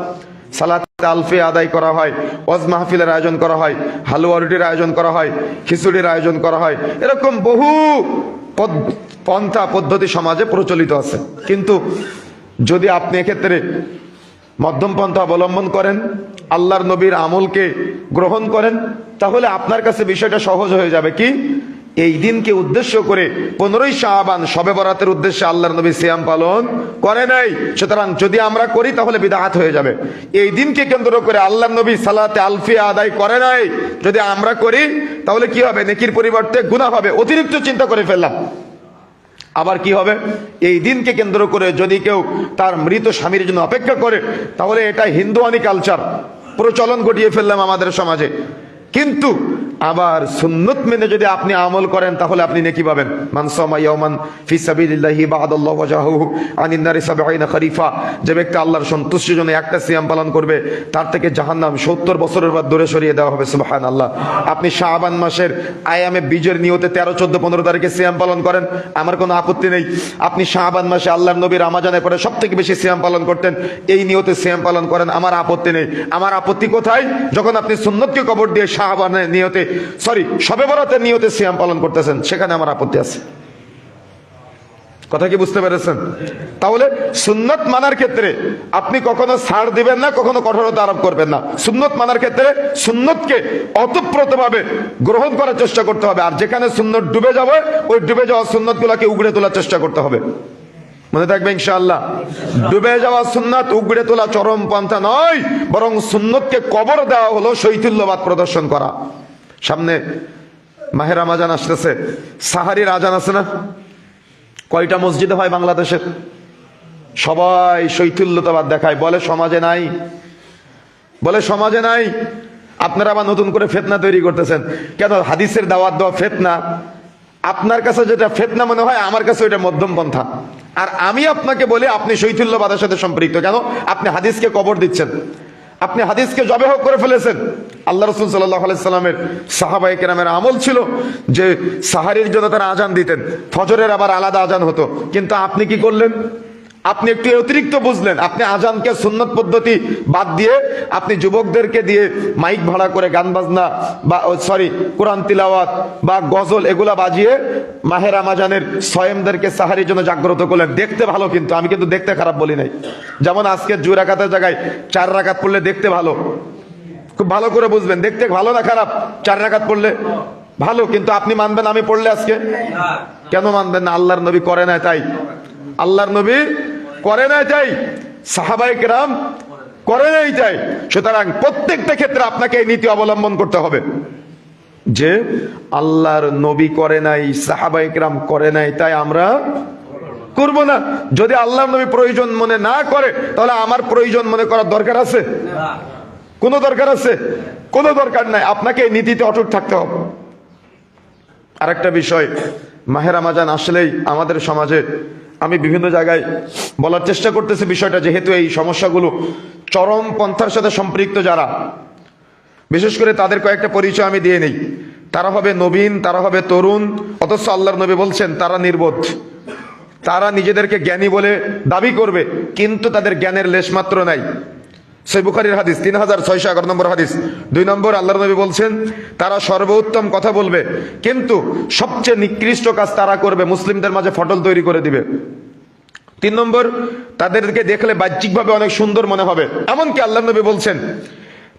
সালাতে আলফি আদায় করা হয়, ওয়াজ মাহফিলের আয়োজন করা হয়, হালুয়া রুটির আয়োজন করা হয়, খিচুড়ির আয়োজন করা হয়, এরকম বহু পন্থা পদ্ধতি সমাজে প্রচলিত আছে। কিন্তু যদি আপনি এক্ষেত্রে মধ্যম পন্থা অবলম্বন করেন, আল্লাহর নবীর আমলকে গ্রহণ করেন, তাহলে আপনার কাছে বিষয়টা সহজ হয়ে যাবে। কি? এই দিনকে উদ্দেশ্য করে 15ই শাবান শবে বরাতের উদ্দেশ্যে আল্লাহর নবী সিয়াম পালন করে নাই, সুতরাং যদি আমরা করি তাহলে বিদআত হয়ে যাবে। এই দিনকে কেন্দ্র করে আল্লাহর নবী সালাতে আলফিয়া আদায় করে নাই, যদি আমরা করি তাহলে কি হবে? নেকির পরিবর্তে গুনাহ হবে, অতিরিক্ত চিন্তা করে ফেললাম। আবার কি হবে? এই দিনকে কেন্দ্র করে যদি কেউ তার মৃত স্বামীর জন্য অপেক্ষা করে, তাহলে এটা হিন্দুয়ানি কালচার প্রচলন ঘটিয়ে ফেললাম আমাদের সমাজে। কিন্তু আবার সুন্নত মেনে যদি আপনি আমল করেন তাহলে আপনি নেকি পাবেন। মান সামা ইয়াওমান ফি সাবিলিল্লাহি বা'দাল্লাহু ওয়াজহাহু আনিন নারি 70 খরিফা, যে ব্যক্তি আল্লাহর সন্তুষ্টির জন্য একটা সিয়াম পালন করবে তার থেকে জাহান্নাম 70 বছরের পর দূরে সরিয়ে দেওয়া হবে। সুবহানাল্লাহ। আপনি শাবান মাসের আয়ামে বীজের নিয়তে 13, 14, 15 তারিখে সিয়াম পালন করেন, আমার কোনো আপত্তি নেই। আপনি শাবান মাসে আল্লাহর নবী রমজানের পরে সবথেকে বেশি সিয়াম পালন করতেন, এই নিয়তে সিয়াম পালন করেন, আমার আপত্তি নেই। আমার আপত্তি কোথায়? যখন আপনি সুন্নতকে কবর দিয়ে শাবানের নিয়তে, শবে বরাতের নিয়তে সিয়াম পালন করতেছেন, সেখানে আমার আপত্তি আছে। কথা কি বুঝতে পেরেছেন? তাহলে সুন্নত মানার ক্ষেত্রে আপনি কখনো ছাড় দিবেন না, কখনো কঠোরতা আরোপ করবেন না। সুন্নত মানার ক্ষেত্রে সুন্নতকে অতপ্রতভাবে গ্রহণ করার চেষ্টা করতে হবে, আর যেখানে সুন্নত ডুবে যাবে ওই ডুবে যাওয়া সুন্নত গুলাকে উগড়ে তোলার চেষ্টা করতে হবে। মনে থাকবে ইনশাআল্লাহ, ডুবে যাওয়া সুন্নাত উগড়ে তোলা চরম পন্থা নয়, বরং সুন্নতকে কবর দেওয়া হলো শৈথিল্যবাদ প্রদর্শন করা। সামনে মাহে রমজান আসতেছে, সাহারির আজান আছে না? কয়টা মসজিদে হয় বাংলাদেশের? সবাই শৈথিল্যতাবাদ দেখায়, বলে সমাজে নাই, বলে সমাজে নাই। আপনারা আবার নতুন করে ফিতনা তৈরি করতেছেন কেন? হাদিসের দাওয়াত দেওয়া ফিতনা, আপনার কাছে যেটা ফিতনা মনে হয় আমার কাছে ওইটা মধ্যম পন্থা। আর আমি আপনাকে বলি আপনি শৈথিল্যবাদের সাথে সম্পৃক্ত। কেন? আপনি হাদিসকে কবর দিচ্ছেন, আপনি হাদিসকে জবেহ করে ফেলেছেন। আল্লাহ রাসূল সাল্লাল্লাহু আলাইহি সাল্লামের সাহাবায়ে কেরামের আমল ছিল যে সাহারির জন্য তারা আজান দিতেন, ফজরের আবার আলাদা আজান হতো। কিন্তু আপনি কি করলেন? আপনি একটু অতিরিক্ত বুঝলেন। আপনি আজানকে সুন্নত পদ্ধতি বাদ দিয়ে আপনি যুবকদেরকে দিয়ে মাইক ভাড়া করে গান বাজনা বা কোরআন তিলাওয়াত বা গজল এগুলা বাজিয়ে মাহে রমজানের সয়েমদেরকে সাহারির জন্য জাগ্রত করলেন। দেখতে ভালো, কিন্তু আমি কিন্তু দেখতে খারাপ বলি নাই। যেমন আজকে 2 রাকাতের জায়গায় 4 রাকাত পড়লে দেখতে ভালো, খুব ভালো করে বুঝবেন, দেখতে ভালো না খারাপ? 4 রাকাত পড়লে ভালো, কিন্তু আপনি মানবেন আমি পড়লে আজকে? কেন মানবেন না? আল্লাহর নবী করে না তাই, আল্লাহর নবী করে না তাই। সাহাবায়ে কেরাম করে নাই। তাই সুতরাং প্রত্যেকটা ক্ষেত্রে আপনাকে এই নীতি অবলম্বন করতে হবে যে আল্লাহর নবী করে নাই, সাহাবায়ে কেরাম করে নাই, তাই আমরা করব না। যদি আল্লাহর নবী প্রয়োজন মনে না করে তাহলে আমার প্রয়োজন মনে করার দরকার আছে? কোনো দরকার আছে? কোনো দরকার নাই। আপনাকে এই নীতিতে অটুট থাকতে হবে। আরেকটা বিষয়, মাহে রমজান আসলেই আমাদের সমাজে, আমি বিভিন্ন জায়গায় বলার চেষ্টা করতেছি বিষয়টা, যেহেতু এই সমস্যাগুলো চরম পন্থার সাথে সম্পৃক্ত যারা, বিশেষ করে তাদের কয়েকটা পরিচয় আমি দিয়ে নেই। তারা হবে নবীন, তারা হবে তরুণ, অথচ আল্লাহর নবী বলছেন তারা নির্বোধ। তারা নিজেদেরকে জ্ঞানী বলে দাবি করবে, কিন্তু তাদের জ্ঞানের লেশমাত্র নাই। সহিহ বুখারীর হাদিস 3611 নম্বর হাদিস। 2 নম্বর, আল্লাহর নবী বলছেন তারা সর্বোত্তম কথা বলবে, কিন্তু সবচেয়ে নিকৃষ্ট কাজ তারা করবে, মুসলিমদের মাঝে ফটল তৈরি করে দিবে। 3 নম্বর, তাদেরকে দেখলে বাহ্যিকভাবে অনেক সুন্দর মনে হবে, এমনকি আল্লাহর নবী বলছেন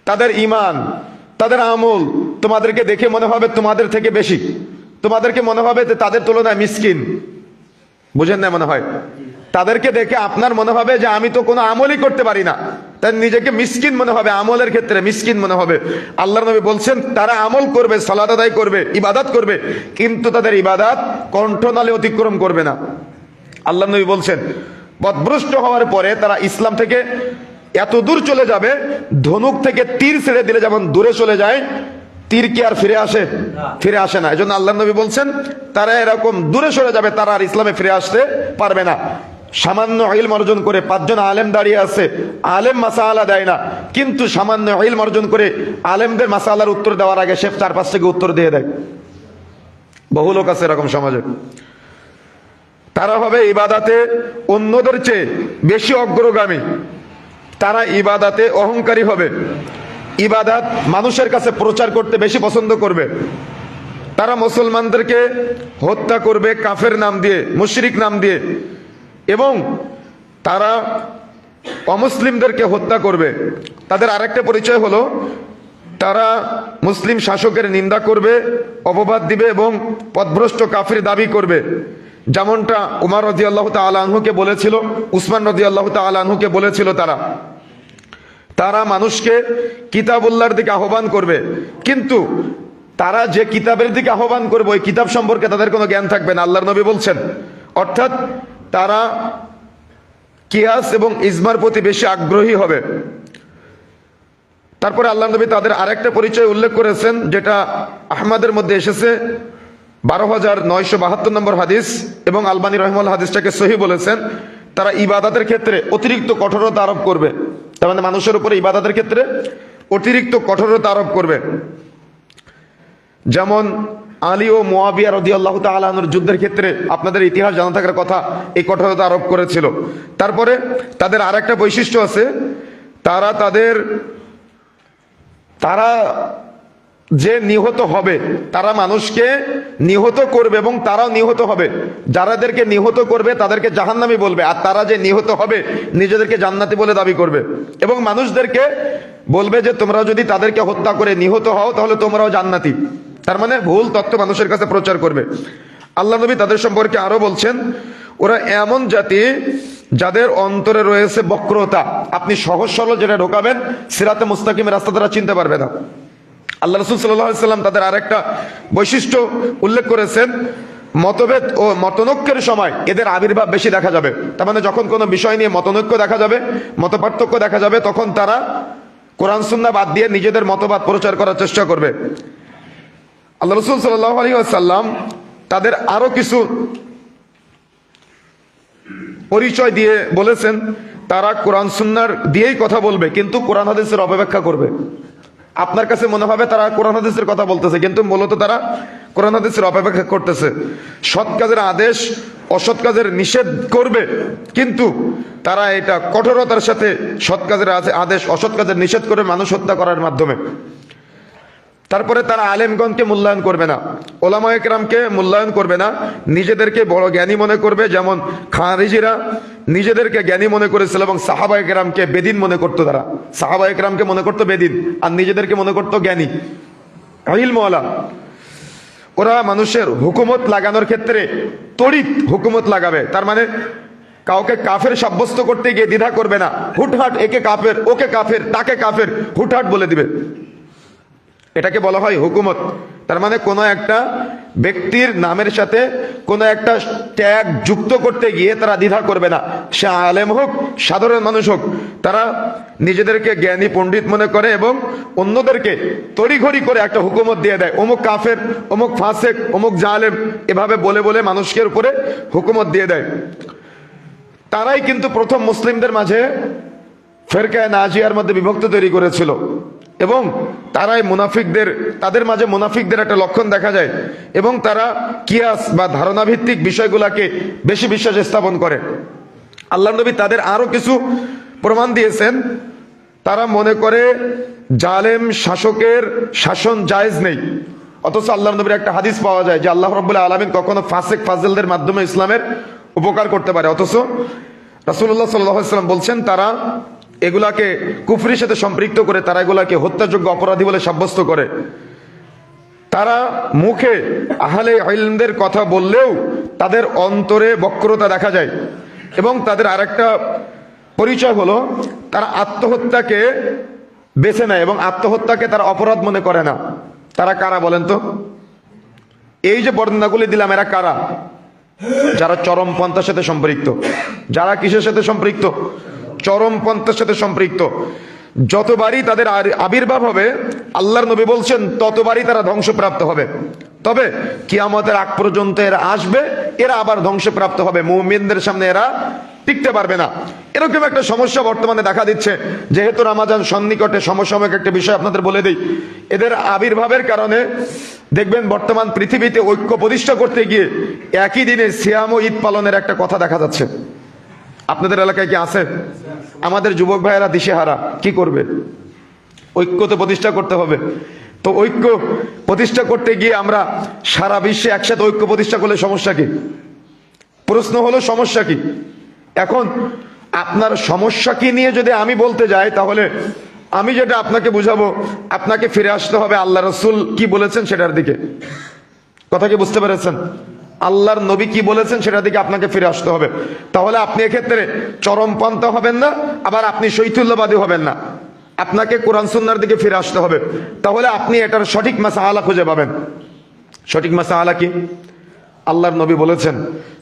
তাদের ঈমান, তাদের আমল তোমাদেরকে দেখে মনে হবে তোমাদের থেকে বেশি, তোমাদেরকে মনে হবে যে তাদের তুলনায় মিসকিন। বুঝেন না? মনে হয় তাদেরকে দেখে আপনার মনে হবে যে আমি তো কোনো আমলই করতে পারি না, তাই নিজেকে মিসকিন মনে হবে, আমলের ক্ষেত্রে মিসকিন মনে হবে। আল্লাহর নবী বলছেন তারা আমল করবে, সালাত আদায় করবে, ইবাদত করবে, কিন্তু তাদের ইবাদত কণ্ঠনালী অতিক্রম করবে না। আল্লাহর নবী বলছেন পথভ্রষ্ট হওয়ার পরে তারা ইসলাম থেকে এত দূর চলে যাবে, ধনুক থেকে তীর ছেড়ে দিলে যেমন দূরে চলে যায়, তীর কি আর ফিরে আসে? ফিরে আসে না। এজন্য আল্লাহর নবী বলছেন তারা এরকম দূরে সরে যাবে, তারা আর ইসলামে ফিরে আসতে পারবে না। সামান্য ইলম অর্জন করে 5 জন আলেম দাঁড়িয়ে আছে, আলেম মাসালা দেয় না, কিন্তু সামান্য ইলম অর্জন করে আলেমদের মাসালার উত্তর দেওয়ার আগে সে 4-5 থেকে উত্তর দিয়ে দেয়। বহু লোক আছে এরকম সমাজে। তারা হবে ইবাদাতে অন্যদের চেয়ে বেশি অগ্রগামী, তারা ইবাদাতে অহংকারী হবে, ইবাদত মানুষের কাছে প্রচার করতে বেশি পছন্দ করবে। তারা মুসলমানদেরকে হত্যা করবে কাফের নাম দিয়ে, মুশরিক নাম দিয়ে, এবং তারা অমুসলিমদেরকে হত্যা করবে। তাদের আরেকটা পরিচয় হলো তারা মুসলিম শাসকের নিন্দা করবে, অপবাদ দিবে এবং পথভ্রষ্ট কাফির দাবি করবে, যেমনটা উমর রাদিয়াল্লাহু তাআলা আনহুকে বলেছিল, উসমান রাদিয়াল্লাহু তাআলা আনহুকে বলেছিল। তারা মানুষকে কিতাবুল্লাহর দিকে আহ্বান করবে, কিন্তু তারা যে কিতাবের দিকে আহ্বান করবে ওই কিতাব সম্পর্কে তাদের কোনো জ্ঞান থাকবে না, আল্লাহর নবী বলছেন। অর্থাৎ তারা কিয়াস এবং ইজমার প্রতি বেশি আগ্রহী হবে। তারপরে আল্লাহর নবী তাদের আরেকটা পরিচয় উল্লেখ করেছেন, যেটা আহমদের মধ্যে এসেছে 12972 নম্বর হাদিস, এবং আলবানী রহিমাহুল্লাহ হাদিসটাকে সহিহ বলেছেন। তারা ইবাদতের ক্ষেত্রে অতিরিক্ত কঠোরতা আরোপ করবে, তার মানে মানুষের উপরে ইবাদতের ক্ষেত্রে অতিরিক্ত কঠোরতা আরোপ করবে। যেমন আলী ও মুয়াবিয়া রাদিয়াল্লাহু তাআলা আনহুর যুদ্ধের ক্ষেত্রে আপনাদের ইতিহাস জানা থাকার কথা, এই কঠোরতা আরোপ করেছিল। তারপরে তাদের আরেকটা বৈশিষ্ট্য আছে, তারা যে নিহত হবে, তারা মানুষকে নিহত করবে এবং তারাও নিহত হবে। যারাদেরকে নিহত করবে তাদেরকে জাহান্নামী বলবে, আর তারা যে নিহত হবে নিজেদেরকে জান্নাতি বলে দাবি করবে, এবং মানুষদেরকে বলবে যে তোমরা যদি তাদেরকে হত্যা করে নিহত হও তাহলে তোমরাও জান্নাতি। তার মানে ভুল তথ্য মানুষের কাছে প্রচার করবে। আল্লাহ নবী তাদের সম্পর্কে আরো বলছেন, ওরা এমন জাতি যাদের অন্তরে রয়েছে বক্রতা। আপনি সহজ সরল যেটা ঢোকাবেন সিরাতে মুস্তাকিমের রাস্তা তারা চিনতে পারবে না। আল্লাহ রাসূল সাল্লাল্লাহু আলাইহি সাল্লাম তাদের আরেকটা বৈশিষ্ট্য উল্লেখ করেছেন, মতভেদ ও মতনৈক্যের সময় এদের আবির্ভাব বেশি দেখা যাবে। তার মানে যখন কোনো বিষয় নিয়ে মতনৈক্য দেখা যাবে, মতপার্থক্য দেখা যাবে, তখন তারা কোরআন সুন্নাহ বাদ দিয়ে নিজেদের মতবাদ প্রচার করার চেষ্টা করবে। আল্লাহ রাসূল সাল্লাল্লাহু আলাইহি ওয়াসাল্লাম তাদের আরো কিছু পরিচয় দিয়ে বলেছেন, তারা কোরআন সুন্নাহর দিয়েই কথা বলবে, কিন্তু কোরআন হাদিসের অপব্যাখ্যা করবে। আপনার কাছে মনে হবে তারা কোরআন হাদিসের কথা বলতেছে, কিন্তু মূলত তারা কোরআন হাদিসের অপব্যাখ্যা করতেছে। সৎ কাজের আদেশ অসৎ কাজের নিষেধ করবে, কিন্তু তারা এটা কঠোরতার সাথে সৎ কাজের আদেশ অসৎ কাজের নিষেধ করে মানুষ হত্যা করার মাধ্যমে। তারপরে তারা আলেমগণকে মূল্যায়ন করবে না, ওলামায়ে কেরামকে মূল্যায়ন করবে না, নিজেদেরকে বড় জ্ঞানী মনে করবে। যেমন খারিজিরা নিজেদেরকে জ্ঞানী মনে করেছিল এবং সাহাবায়ে কেরামকে বেদিন মনে করতো। তারা সাহাবায়ে কেরামকে মনে করতো বেদিন আর নিজেদেরকে মনে করতো জ্ঞানী, ইলমওয়ালা। ওরা মানুষের হুকুমত লাগানোর ক্ষেত্রে তড়িৎ হুকুমত লাগাবে। তার মানে কাউকে কাফের সাব্যস্ত করতে গিয়ে দ্বিধা করবে না, হুটহাট একে কাফের, ওকে কাফের, তাকে কাফের, হুটহাট বলে দিবে। এটাকে বলা হয় হুকুমত। তার মানে কোনো একটা ব্যক্তির নামের সাথে কোনো একটা ট্যাগ যুক্ত করতে গিয়ে তারা দ্বিধা করবে না। সে আলেম হোক, সাধারণ মানুষ হোক, তারা নিজেদেরকে জ্ঞানী পণ্ডিত মনে করে এবং অন্যদেরকে তড়িঘড়ি করে একটা হুকুমত দিয়ে দেয়, অমুক কাফের, অমুক ফাসেক, অমুক জালেম, এভাবে বলে বলে মানুষের উপরে হুকুমত দিয়ে দেয়। তারাই কিন্তু প্রথম মুসলিমদের মাঝে ফেরকায়ে নাজিয়ার মধ্যে বিভক্ত তৈরি করেছিল এবং তারাই মুনাফিকদের, তাদের মাঝে মুনাফিকদের একটা লক্ষণ দেখা যায় এবং তারা কিয়াস বা ধারণা ভিত্তিক বিষয়গুলোকে বেশি বিশ্বাস স্থাপন করে। আল্লাহ নবী তাদের আরো কিছু প্রমাণ দিয়েছেন। তারা মনে করে জালেম শাসকের শাসন জায়েজ নেই, অথচ আল্লাহ নবীর একটা হাদিস পাওয়া যায় যে আল্লাহ রাব্বুল আলামিন কখনো ফাসেক ফাজিলদের মাধ্যমে ইসলামের উপকার করতে পারে, অথচ রাসূলুল্লাহ সাল্লাল্লাহু আলাইহি ওয়াসাল্লাম বলছেন তারা এগুলাকে কুফরির সাথে সম্পৃক্ত করে, তারা এগুলাকে হত্যাযোগ্য অপরাধী বলে সাব্যস্ত করে। তারা মুখে আহলে ইলমদের কথা বললেও তাদের অন্তরে বক্রতা দেখা যায় এবং তাদের আরেকটা পরিচয় হলো তারা আত্মহত্যাকে বেছে নেয় এবং আত্মহত্যাকে তারা অপরাধ মনে করে না। তারা কারা বলেন তো? এই যে বর্ণনাগুলি দিলাম, এরা কারা? যারা চরমপন্থার সাথে সম্পৃক্ত। যারা কিসের সাথে সম্পৃক্ত? চরমপন্থার সাথে সম্পৃক্ত। যতবারই তাদের আবির্ভাব হবে, আল্লাহর নবী বলছেন ততবারই তারা ধ্বংসপ্রাপ্ত হবে। তবে কিয়ামতের আগ পর্যন্ত এরা আসবে, এরা আবার ধ্বংসপ্রাপ্ত হবে, মুমিনদের সামনে এরা টিকতে পারবে না। এরকম একটা সমস্যা বর্তমানে দেখা দিচ্ছে। যেহেতু রমাজান সন্নিকটে, সমসাময়িক একটা বিষয় আপনাদের বলে দিই, এদের আবির্ভাবের কারণে দেখবেন বর্তমান পৃথিবীতে ঐক্য প্রতিষ্ঠা করতে গিয়ে একই দিনে সিয়াম ও ঈদ পালনের একটা কথা দেখা যাচ্ছে। আপনাদের এলাকায় কি আছে? আমাদের যুবক ভাইয়েরা দিশেহারা, কি করবে? ঐক্য তো প্রতিষ্ঠা করতে হবে। তো ঐক্য প্রতিষ্ঠা করতে গিয়ে আমরা সারা বিশ্বে একসাথে ঐক্য প্রতিষ্ঠা করলে সমস্যা কি? প্রশ্ন হলো সমস্যা কি? এখন আপনার সমস্যা কি নিয়ে যদি আমি বলতে যাই, তাহলে আমি যেটা আপনাকে বুঝাবো, আপনাকে ফিরে আসতে হবে আল্লাহ রাসূল কি বলেছেন সেটার দিকে। কথা কি বুঝতে পেরেছেন? আল্লাহর নবী কি বলেছেন সেটার দিকে আপনাকে ফিরে আসতে হবে। তাহলে আপনি এক্ষেত্রে চরমপন্থা হবেন না, আবার আপনি শৈথুল্যবাদী হবেন না। আপনাকে কোরআন সুন্নাহর দিকে ফিরে আসতে হবে। তাহলে আপনি এটার সঠিক মাসআলা খুঁজে পাবেন। সঠিক মাসআলা কি? আল্লাহর নবী বলেছেন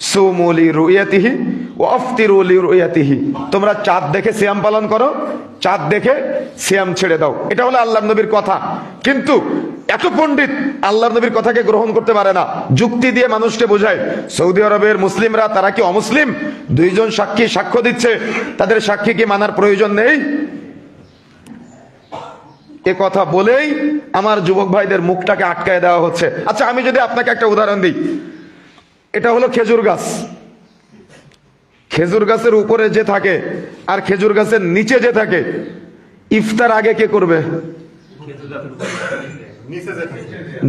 সুমু লিরুয়াতিহি ওয়া আফতিরু লিরুয়াতিহি, তোমরা চাঁদ দেখে সিয়াম পালন করো, চাঁদ দেখে সিয়াম ছেড়ে দাও। এটা হলো আল্লাহর নবীর কথা। কিন্তু এত পণ্ডিত আল্লাহর নবীর কথাকে গ্রহণ করতে পারে না, যুক্তি দিয়ে মানুষকে বোঝায় সৌদি আরবের মুসলিমরা তারা কি অমুসলিম? দুইজন সাক্ষী সাক্ষ্য দিচ্ছে, তাদের সাক্ষী কি মানার প্রয়োজন নেই? এ কথা বলেই আমার যুবক ভাইদের মুখটাকে আটকায় দেওয়া হচ্ছে। আচ্ছা, আমি যদি আপনাকে একটা উদাহরণ দিই, এটা হলো খেজুর গাছ। খেজুর গাছের উপরে যে থাকে আর খেজুর গাছের নিচে যে থাকে, ইফতার আগে কে করবে?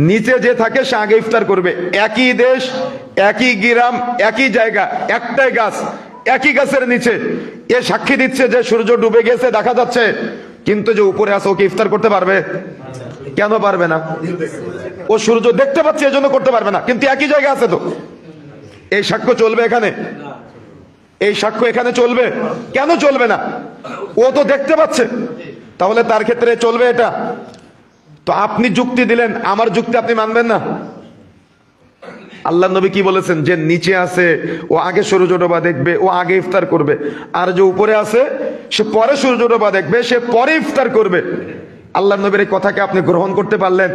নিচে যে থাকে সে আগে ইফতার করবে। একই দেশ, একই গ্রাম, একই জায়গা, একটাই গাছ, একই গাছের নিচে এ সাক্ষী দিচ্ছে যে সূর্য ডুবে গেছে দেখা যাচ্ছে, কিন্তু যে উপরে আছে ওকে ইফতার করতে পারবে? কেন পারবে না? ও সূর্য দেখতে পাচ্ছে এজন্য করতে পারবে না, কিন্তু একই জায়গা আছে। তো এই সাক্ষ্য চলবে এখানে? এই সাক্ষ্য এখানে চলবে? কেন চলবে না? ও তো দেখতে পাচ্ছে, তাহলে তার ক্ষেত্রে চলবে এটা? তো আপনি যুক্তি দিলেন, আমার যুক্তি আপনি মানবেন না। আল্লাহ নবী কি বলেছেন? যে নিচে আছে ও আগে সূর্য ডোবা দেখবে, ও আগে ইফতার করবে, আর যে উপরে আছে সে পরে সূর্য ডোবা দেখবে, সে পরে ইফতার করবে। আল্লাহ নবীর এই কথাকে আপনি গ্রহণ করতে পারলেন,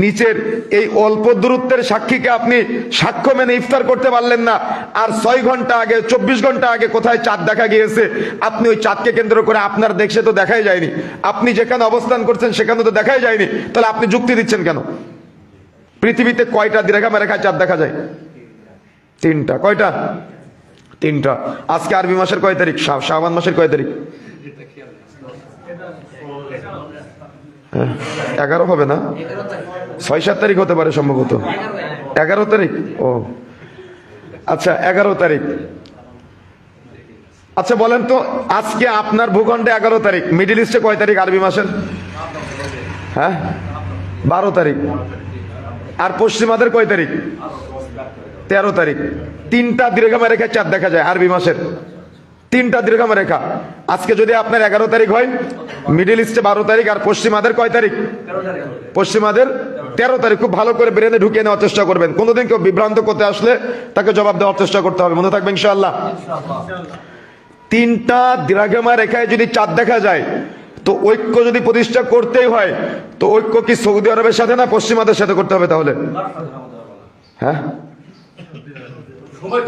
নিচের এই অল্প দূরত্বের সাক্ষীকে আপনি সাক্ষ্য মেনে ইফতার করতে পারলেন না। আর 6 ঘন্টা আগে, 24 ঘন্টা আগে কোথায় চাঁদ দেখা গিয়েছে, আপনি ওই চাঁদকে কেন্দ্র করে আপনার দেশে তো দেখাই যায়নি, আপনি যেখানে অবস্থান করছেন সেখানে তো দেখাই যায়নি, তাহলে আপনি যুক্তি দিচ্ছেন কেন? পৃথিবীতে কয়টা রেখায় চাঁদ দেখা যায়? 3টা। কয়টা? 3টা। আজকে আরবি মাসের কয় তারিখ? শাবান মাসের কয় তারিখ? 11 হবে না? 6-7 তারিখ হতে পারে সম্ভবত। 11 তারিখ? ও আচ্ছা, 11 তারিখ। আচ্ছা বলেন তো, আজকে আপনার ভূখণ্ডে 11 তারিখ, মিডিল ইস্টে কয় তারিখ আরবি মাসের? হ্যাঁ, 12 তারিখ। আর পশ্চিমাদের কয় তারিখ? 13 তারিখ। 3টা দীর্ঘ রেখায় চাঁদ দেখা যায় আরবি মাসের। তিনটা দীর্ঘাম রেখা। আজকে যদি আপনার 11 তারিখ হয়, মিডিল ইস্টে 12 তারিখ, আর পশ্চিমাদের কয় তারিখ? পশ্চিমাদের 13 তারিখ। খুব ভালো করে ব্রেনে ঢুকিয়ে নেওয়ার চেষ্টা করবেন। কোনোদিন কেউ বিভ্রান্ত করতে আসলে তাকে জবাব দেওয়ার চেষ্টা করতে হবে, মনে থাকবে ইনশাআল্লাহ। তিনটা দীর্ঘামা রেখায় যদি চাঁদ দেখা যায়, তো ঐক্য যদি প্রতিষ্ঠা করতেই হয়, তো ঐক্য কি সৌদি আরবের সাথে না পশ্চিমাদের সাথে করতে হবে? তাহলে হ্যাঁ,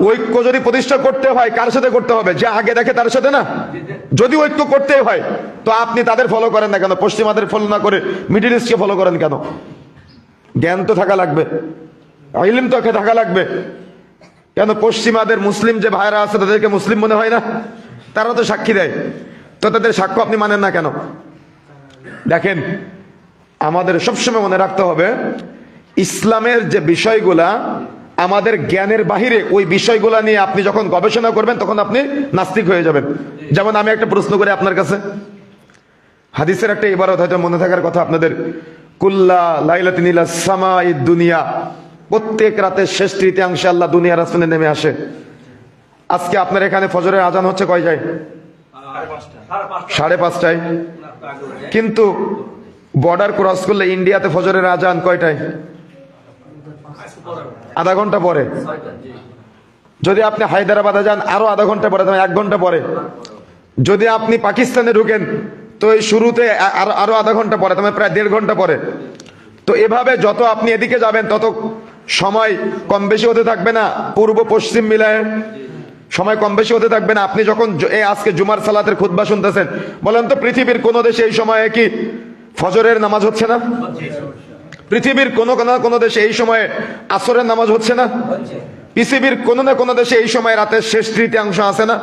ঐক্য যদি প্রতিষ্ঠা করতে হয় কার সাথে করতে হবে? যে আগে দেখে তার সাথে না? যদি ঐক্য করতেই হয়, তো আপনি তাদের ফলো করেন না কেন? পশ্চিমাদের ফলো না করে মিডিল ইস্টকে ফলো করেন কেন? জ্ঞান তো থাকা লাগবে, ইলম তো থাকা লাগবে। কেন পশ্চিমাদের মুসলিম যে ভাইরা আছে তাদেরকে মুসলিম মনে হয় না? তারা তো সাক্ষী দেয়, তো তাদের সাক্ষ্য আপনি মানেন না কেন? দেখেন, আমাদের সবসময় মনে রাখতে হবে, ইসলামের যে বিষয়গুলা আমাদের জ্ঞানের বাহিরে, ওই বিষয়গুলা নিয়ে আপনি যখন গবেষণা করবেন তখন আপনি নাস্তিক হয়ে যাবেন। যেমন আমি একটা প্রশ্ন করি আপনার কাছে, হাদিসের একটা ইবারত হয়তো মনে থাকার কথা আপনাদের, কুল্লা লাইলাতিন ইলা সামাইদ দুনিয়া, প্রত্যেক রাতের শেষ তৃতীয়াংশে আল্লাহ দুনিয়ার আসমানে নেমে আসে। আজকে আপনার এখানে ফজরের আজান হচ্ছে কয়টায়? 5:30টায়। কিন্তু বর্ডার ক্রস করলে ইন্ডিয়াতে ফজরের আজান কয়টায়? আধা ঘন্টা পরে। যদি আপনি হায়দ্রাবাদে যান আরো আধা ঘন্টা পরে, 1 ঘন্টা পরে। যদি আপনি পাকিস্তানে ঢুকেন তো এই শুরুতে আরো আধা ঘন্টা পরে, প্রায় 1.5 ঘন্টা পরে। তো এভাবে যত আপনি এদিকে যাবেন তত সময় কম বেশি হতে থাকবে না? পূর্ব পশ্চিম মিলায় সময় কম বেশি হতে থাকবে না? আপনি যখন আজকে জুমার সালাতের খুতবা শুনতেছেন, বলেন তো পৃথিবীর কোন দেশে এই সময়ে কি ফজরের নামাজ হচ্ছে না? পৃথিবীর কোন দেশে এই সময়ে আসরের নামাজ হচ্ছে না? পৃথিবীর কোন না কোন দেশে এই সময় রাতের শেষ তৃতীয়াংশ আছে না?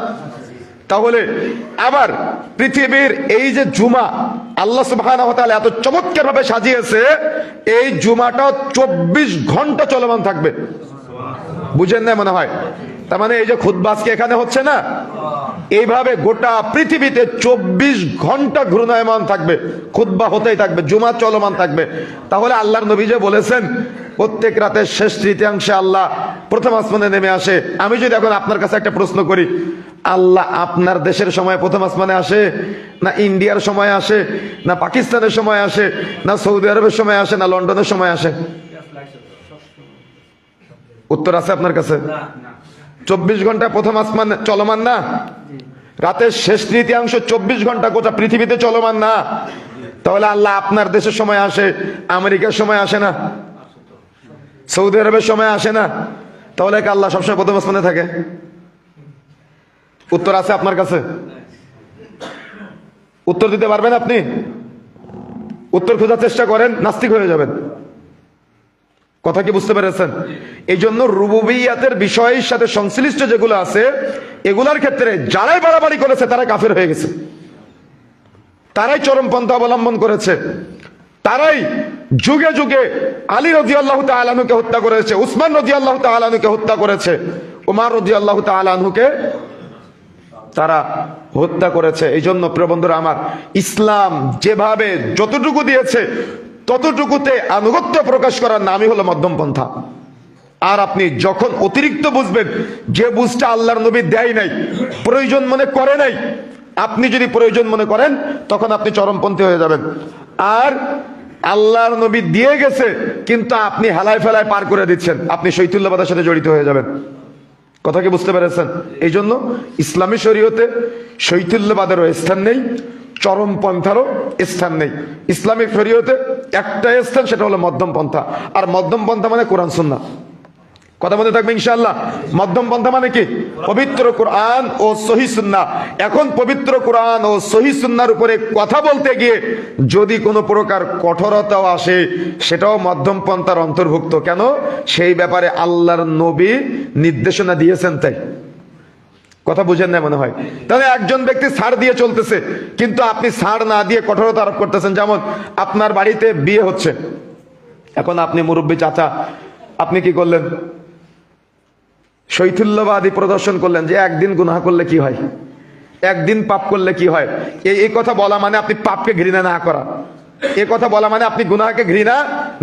তাহলে আবার পৃথিবীর এই যে জুমা আল্লাহ সুবহানাহু ওয়া তাআলা এত চমৎকার ভাবে সাজিয়েছে, এই জুমাটা 24 ঘন্টা চলমান থাকবে। বুঝেন না মনে হয়? তার মানে এই যে খুতবা আজকে এখানে হচ্ছে না, এইভাবে গোটা পৃথিবীতে 24 ঘন্টা ঘূর্ণায়মান থাকবে, খুতবা হতেই থাকবে, জুমা চলমান থাকবে। তাহলে আল্লাহর নবী যে বলেছেন প্রত্যেক রাতের শেষ তৃতীয়াংশে আল্লাহ প্রথম আসমানে নেমে আসে, আমি যদি এখন আপনার কাছে একটা প্রশ্ন করি, আল্লাহ আপনার দেশের সময় প্রথম আসমানে আসে, না ইন্ডিয়ার সময় আসে, না পাকিস্তানের সময় আসে, না সৌদি আরবের সময় আসে, না লন্ডনের সময় আসে? উত্তর আছে আপনার কাছে? 24 ঘন্টা প্রথম আসমান চলমান না? রাতের শেষ তৃতীয়াংশ 24 ঘন্টা গোটা পৃথিবীতে চলমান না? তাহলে আল্লাহ আপনার দেশের সময় আসে, আমেরিকার সময় আসে না, সৌদি আরবের সময় আসে না? তাহলে কি আল্লাহ সবসময় প্রথম আসমানে থাকে? উত্তর আছে আপনার কাছে? উত্তর দিতে পারবেন আপনি? উত্তর খোঁজার চেষ্টা করেন, নাস্তিক হয়ে যাবেন। কথা কি বুঝতে পেরেছেন? এই জন্য রুবুবিয়াতের বিষয়ের সাথে সংশ্লিষ্ট যেগুলো আছে, এগুলার ক্ষেত্রে যারাই বাড়াবাড়ি করেছে তারাই কাফের হয়ে গেছে, তারাই চরমপন্থা অবলম্বন করেছে, তারাই যুগে যুগে আলী রাদিয়াল্লাহু তাআলা আনহুকে হত্যা করেছে, উসমান রাদিয়াল্লাহু তাআলা আনহুকে হত্যা করেছে, ওমর রাদিয়াল্লাহু তাআলা আনহুকে তারা হত্যা করেছে। এই জন্য প্রিয় বন্ধুরা আমার, ইসলাম যেভাবে যতটুকু দিয়েছে ততটুকুতে আনুগত্য প্রকাশ করার নামই হলো মধ্যম পন্থা। আর আপনি যখন অতিরিক্ত বুঝবেন, যে বুঝটা আল্লাহর নবী দেয় নাই, প্রয়োজন মনে করে নাই, আপনি যদি প্রয়োজন মনে করেন তখন আপনি চরমপন্থী হয়ে যাবেন। আর আল্লাহর নবী দিয়ে গেছে কিন্তু আপনি হেলায় ফেলায় পার করে দিচ্ছেন, আপনি শৈথুল্যবাদের সাথে জড়িত হয়ে যাবেন। কথা কি বুঝতে পেরেছেন? এই জন্য ইসলামী শরীয়তে শৈথুল্যবাদেরও স্থান নেই, চরমপন্থারও স্থান নেই। ইসলামিক শরীয়তে একটা স্থান, সেটা হলো মধ্যম পন্থা। আর মধ্যম পন্থা মানে কোরআন সুন্নাহ। কথা মনে থাকবে ইনশাআল্লাহ। মধ্যম পন্থা মানে কি? পবিত্র কোরআন ও সহিহ সুন্নাহ। এখন পবিত্র কোরআন ও সহিহ সুন্নাহর উপরে কথা বলতে গিয়ে যদি কোনো প্রকার কঠোরতাও আসে, সেটাও মধ্যম পন্থার অন্তর্ভুক্ত। কেন? সেই ব্যাপারে আল্লাহর নবী নির্দেশনা দিয়েছেন তাই। কথা বুঝেন না মনে হয়? তাহলে একজন ব্যক্তি ছাড় দিয়ে চলতেছে, কিন্তু আপনি ছাড় না দিয়ে কঠোরতা আরোপ করতেছেন। যেমন আপনার বাড়িতে বিয়ে হচ্ছে, এখন আপনি মুরব্বী চাচা, আপনি কি করলেন? শৈথুল্যবাদী প্রদর্শন করলেন যে একদিন গুনাহ করলে কি হয়, একদিন পাপ করলে কি হয়। এই কথা বলা মানে আপনি পাপকে ঘৃণা না করা, এ কথা বলা মানে আপনি গুনাহকে ঘৃণা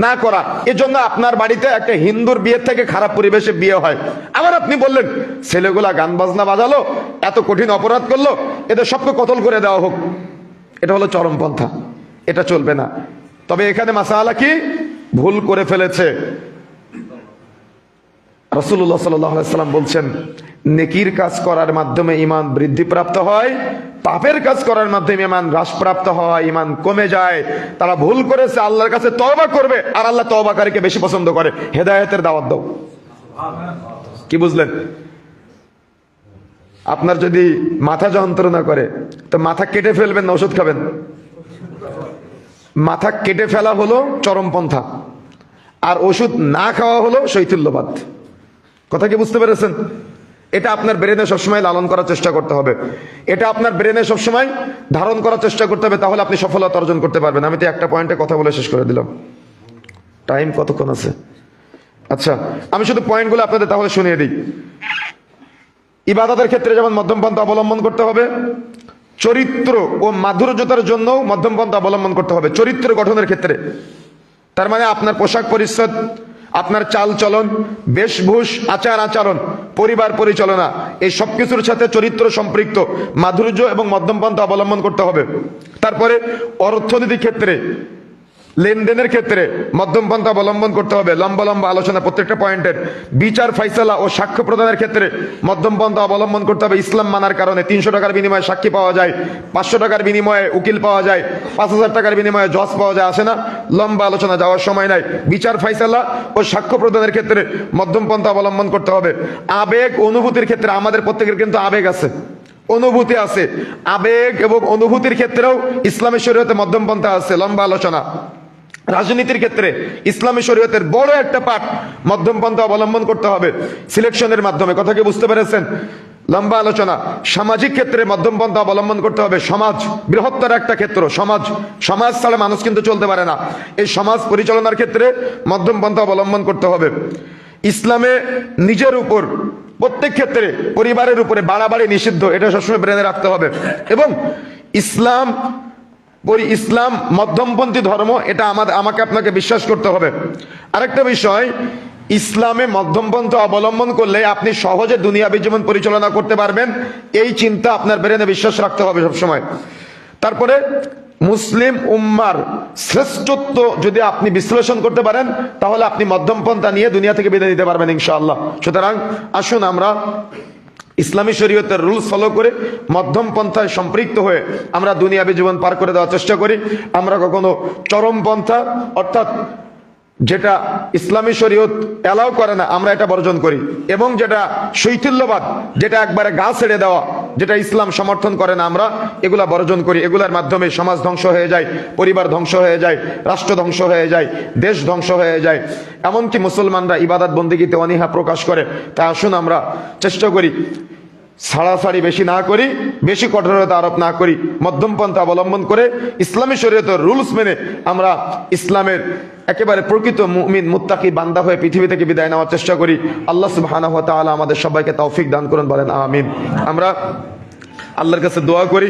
না করা। এজন্য আপনার বাড়িতে একটা হিন্দুর বিয়ের থেকে খারাপ পরিবেশে বিয়ে হয়। আবার আপনি বললেন ছেলেগুলা গান বাজনা বাজালো, এত কঠিন অপরাধ করলো, এদের সবকে কতল করে দেওয়া হোক, এটা হলো চরমপন্থা, এটা চলবে না। তবে এখানে মাসালা কি, ভুল করে ফেলেছে। রাসূলুল্লাহ সাল্লাল্লাহু আলাইহি ওয়াসাল্লাম বলছেন, নেকির কাজ করার মাধ্যমে ঈমান বৃদ্ধিপ্রাপ্ত হয়, পাপের কাজ করার মাধ্যমে ঈমান হ্রাসপ্রাপ্ত হয়, ঈমান কমে যায়। তারা ভুল করেছে, আল্লাহর কাছে তওবা করবে, আর আল্লাহ তওবাকারীকে বেশি পছন্দ করে। হেদায়েতের দাওয়াত দাও। কি বুঝলেন? আপনার যদি মাথা যন্ত্রণা করে তো মাথা কেটে ফেলবেন না ওষুধ খাবেন? মাথা কেটে ফেলা হলো চরমপন্থা, আর ওষুধ না খাওয়া হলো শৈথিল্যবাদ। কথা কি বুঝতে পেরেছেন? এটা আপনার ব্রেনে সবসময় লালন করার চেষ্টা করতে হবে, এটা আপনার ব্রেনে সবসময় ধারণ করার চেষ্টা করতে হবে, তাহলে আপনি সফলতা অর্জন করতে পারবেন। আমি তো একটা পয়েন্টে কথা বলে শেষ করে দিলাম, টাইম কতক্ষণ আছে? আচ্ছা, আমি শুধু পয়েন্টগুলো আপনাদের তাহলে শুনিয়ে দিই। ইবাদতের ক্ষেত্রে যেমন মধ্যম পন্থা অবলম্বন করতে হবে, চরিত্র ও মাধুর্যতার জন্য মধ্যম পন্থা অবলম্বন করতে হবে। চরিত্র গঠনের ক্ষেত্রে, তার মানে আপনার পোশাক পরিচ্ছদ, আপনার চাল চলন, বেশভূষ, আচার আচরণ, পরিবার পরিচালনা, এই সব কিছুর সাথে চরিত্র সম্পৃক্ত মাধুর্য এবং মধ্যম পন্থা অবলম্বন করতে হবে। তারপরে অর্থনীতির ক্ষেত্রে, লেনদেনের ক্ষেত্রে মধ্যম পন্থা অবলম্বন করতে হবে। লম্বা লম্বা আলোচনা প্রত্যেকটা পয়েন্টের। বিচার ফাইসালা ও সাক্ষ্য প্রদানের ক্ষেত্রে মধ্যম পন্থা অবলম্বন করতে হবে। ইসলাম মানার কারণে 300 টাকার বিনিময়ে সাক্ষী পাওয়া যায়, 500 টাকার বিনিময়ে উকিল পাওয়া যায়, 5000 টাকার বিনিময়ে জজ পাওয়া যায়, আসে না? লম্বা আলোচনা, যাওয়ার সময় নাই। বিচার ফাইসালা ও সাক্ষ্য প্রদানের ক্ষেত্রে মধ্যম পন্থা অবলম্বন করতে হবে। আবেগ অনুভূতির ক্ষেত্রে, আমাদের প্রত্যেকের কিন্তু আবেগ আছে, অনুভূতি আছে, আবেগ এবং অনুভূতির ক্ষেত্রেও ইসলামী শরীয়তে মধ্যম পন্থা আছে, লম্বা আলোচনা। রাজনীতির ক্ষেত্রে ইসলামী শরীয়তের বড় একটা পাঠ মধ্যম পন্থা অবলম্বন করতে হবে সিলেকশনের মাধ্যমে। কথা কি বুঝতে পেরেছেন? লম্বা আলোচনা। সামাজিক ক্ষেত্রে মধ্যম পন্থা অবলম্বন করতে হবে। সমাজ বৃহত্তর একটা ক্ষেত্র, সমাজ ছাড়া মানুষ কিন্তু চলতে পারে না। এই সমাজ পরিচালনার ক্ষেত্রে মধ্যম পন্থা অবলম্বন করতে হবে। ইসলামে নিজের উপর, প্রত্যেক ক্ষেত্রে পরিবারের উপরে বাড়াবাড়ি নিষিদ্ধ, এটা সবসময় ব্রেনে রাখতে হবে। এবং ইসলাম মধ্যমপন্থী ধর্ম, এটা আমাকে আপনাকে বিশ্বাস করতে হবে। আরেকটা বিষয়, ইসলামে মধ্যমপন্থা অবলম্বন করলে আপনি সহজে দুনিয়াবী জীবন পরিচালনা করতে পারবেন, এই চিন্তা আপনার ব্রেনে বিশ্বাস রাখতে হবে সবসময়। তারপরে মুসলিম উম্মার শ্রেষ্ঠত্ব যদি আপনি বিশ্লেষণ করতে পারেন, তাহলে আপনি মধ্যমপন্থা নিয়ে দুনিয়া থেকে বিদায় নিতে পারবেন ইনশাআল্লাহ। সুতরাং আসুন আমরা ইসলামী শরীয়তের রুলস ফলো করে মধ্যম পন্থায় সম্পৃক্ত হয়ে আমরা দুনিয়াবী জীবন পার করে দেওয়ার চেষ্টা করি। আমরা কখনো চরম পন্থা, অর্থাৎ যেটা ইসলামী শরীয়ত অ্যালাউ করে না, আমরা এটা বর্জন করি। এবং যেটা শৈথিল্যবাদ, যেটা একবারে গা ছেড়ে দেওয়া, যেটা ইসলাম সমর্থন করে না, আমরা এগুলা বর্জন করি। এগুলার মাধ্যমে সমাজ ধ্বংস হয়ে যায়, পরিবার ধ্বংস হয়ে যায়, রাষ্ট্র ধ্বংস হয়ে যায়, দেশ ধ্বংস হয়ে যায়। এমনকি মুসলমানরা ইবাদত বন্দেগীতে অনীহা প্রকাশ করে। তাই আসুন আমরা চেষ্টা করি ছাড়াছাড়ি বেশি না করি, বেশি কঠোরতা আরোপ না করি, মধ্যম পন্থা অবলম্বন করে ইসলামী শরীয়তের রুলস মেনে আমরা ইসলামের একেবারে প্রকৃত মুমিন মুত্তাকি বান্দা হয়ে পৃথিবী থেকে বিদায় নেওয়ার চেষ্টা করি। আল্লাহ সুবহানাহু ওয়া তাআলা আমাদের সবাইকে তৌফিক দান করুন, বলেন আমিন। আমরা আল্লাহর কাছে দোয়া করি,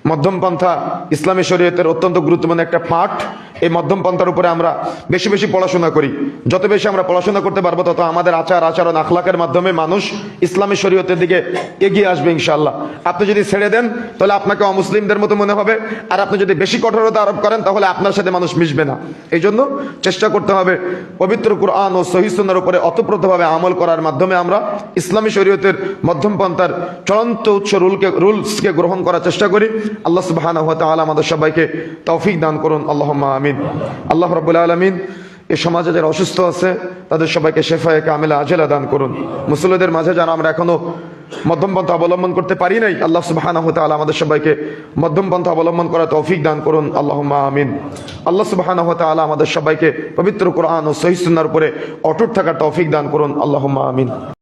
মধ্যম পন্থা ইসলামী শরীয়তের অত্যন্ত গুরুত্বপূর্ণ একটা পাঠ। এই মধ্যম পন্থার উপরে আমরা বেশি বেশি পড়াশোনা করি। যত বেশি আমরা পড়াশোনা করতে পারবো, তত আমাদের আচার আচরণ আখলাকের মাধ্যমে মানুষ ইসলামী শরীয়তের দিকে এগিয়ে আসবে ইনশাআল্লাহ। আপনি যদি ছেড়ে দেন, তাহলে আপনাকে অমুসলিমদের মতো মনে হবে, আর আপনি যদি বেশি কঠোরতা আরোপ করেন, তাহলে আপনার সাথে মানুষ মিশবে না। এই জন্য চেষ্টা করতে হবে পবিত্র কুরআন ও সহিহ সুন্নাহর উপরে অতপ্রতভাবে আমল করার মাধ্যমে আমরা ইসলামী শরীয়তের মধ্যম পন্থার চূড়ান্ত উৎস রুলসকে গ্রহণ করার চেষ্টা করি। আল্লাহ সুবহানাহু ওয়া তাআলা আমাদের সবাইকে তৌফিক দান করুন, আল্লাহুম্মা আমিন। আল্লাহ রাব্বুল আলামিন এই সমাজে যারা অসুস্থ আছে তাদের সবাইকে শেফায়ে কামিলা আজেলা দান করুন। মুসলিমদের মাঝে যারা আমরা এখনো মধ্যম পন্থা অবলম্বন করতে পারি নাই, আল্লাহ সুবহানাহু ওয়া তাআলা আমাদের সবাইকে মধ্যম পন্থা অবলম্বন করার তৌফিক দান করুন, আল্লাহুম্মা আমিন। আল্লাহ সুবহানাহু ওয়া তাআলা আমাদের সবাইকে পবিত্র কোরআন ও সহিহ সুন্নাহর উপরে অটুট থাকার তৌফিক দান করুন, আল্লাহুম্মা আমিন।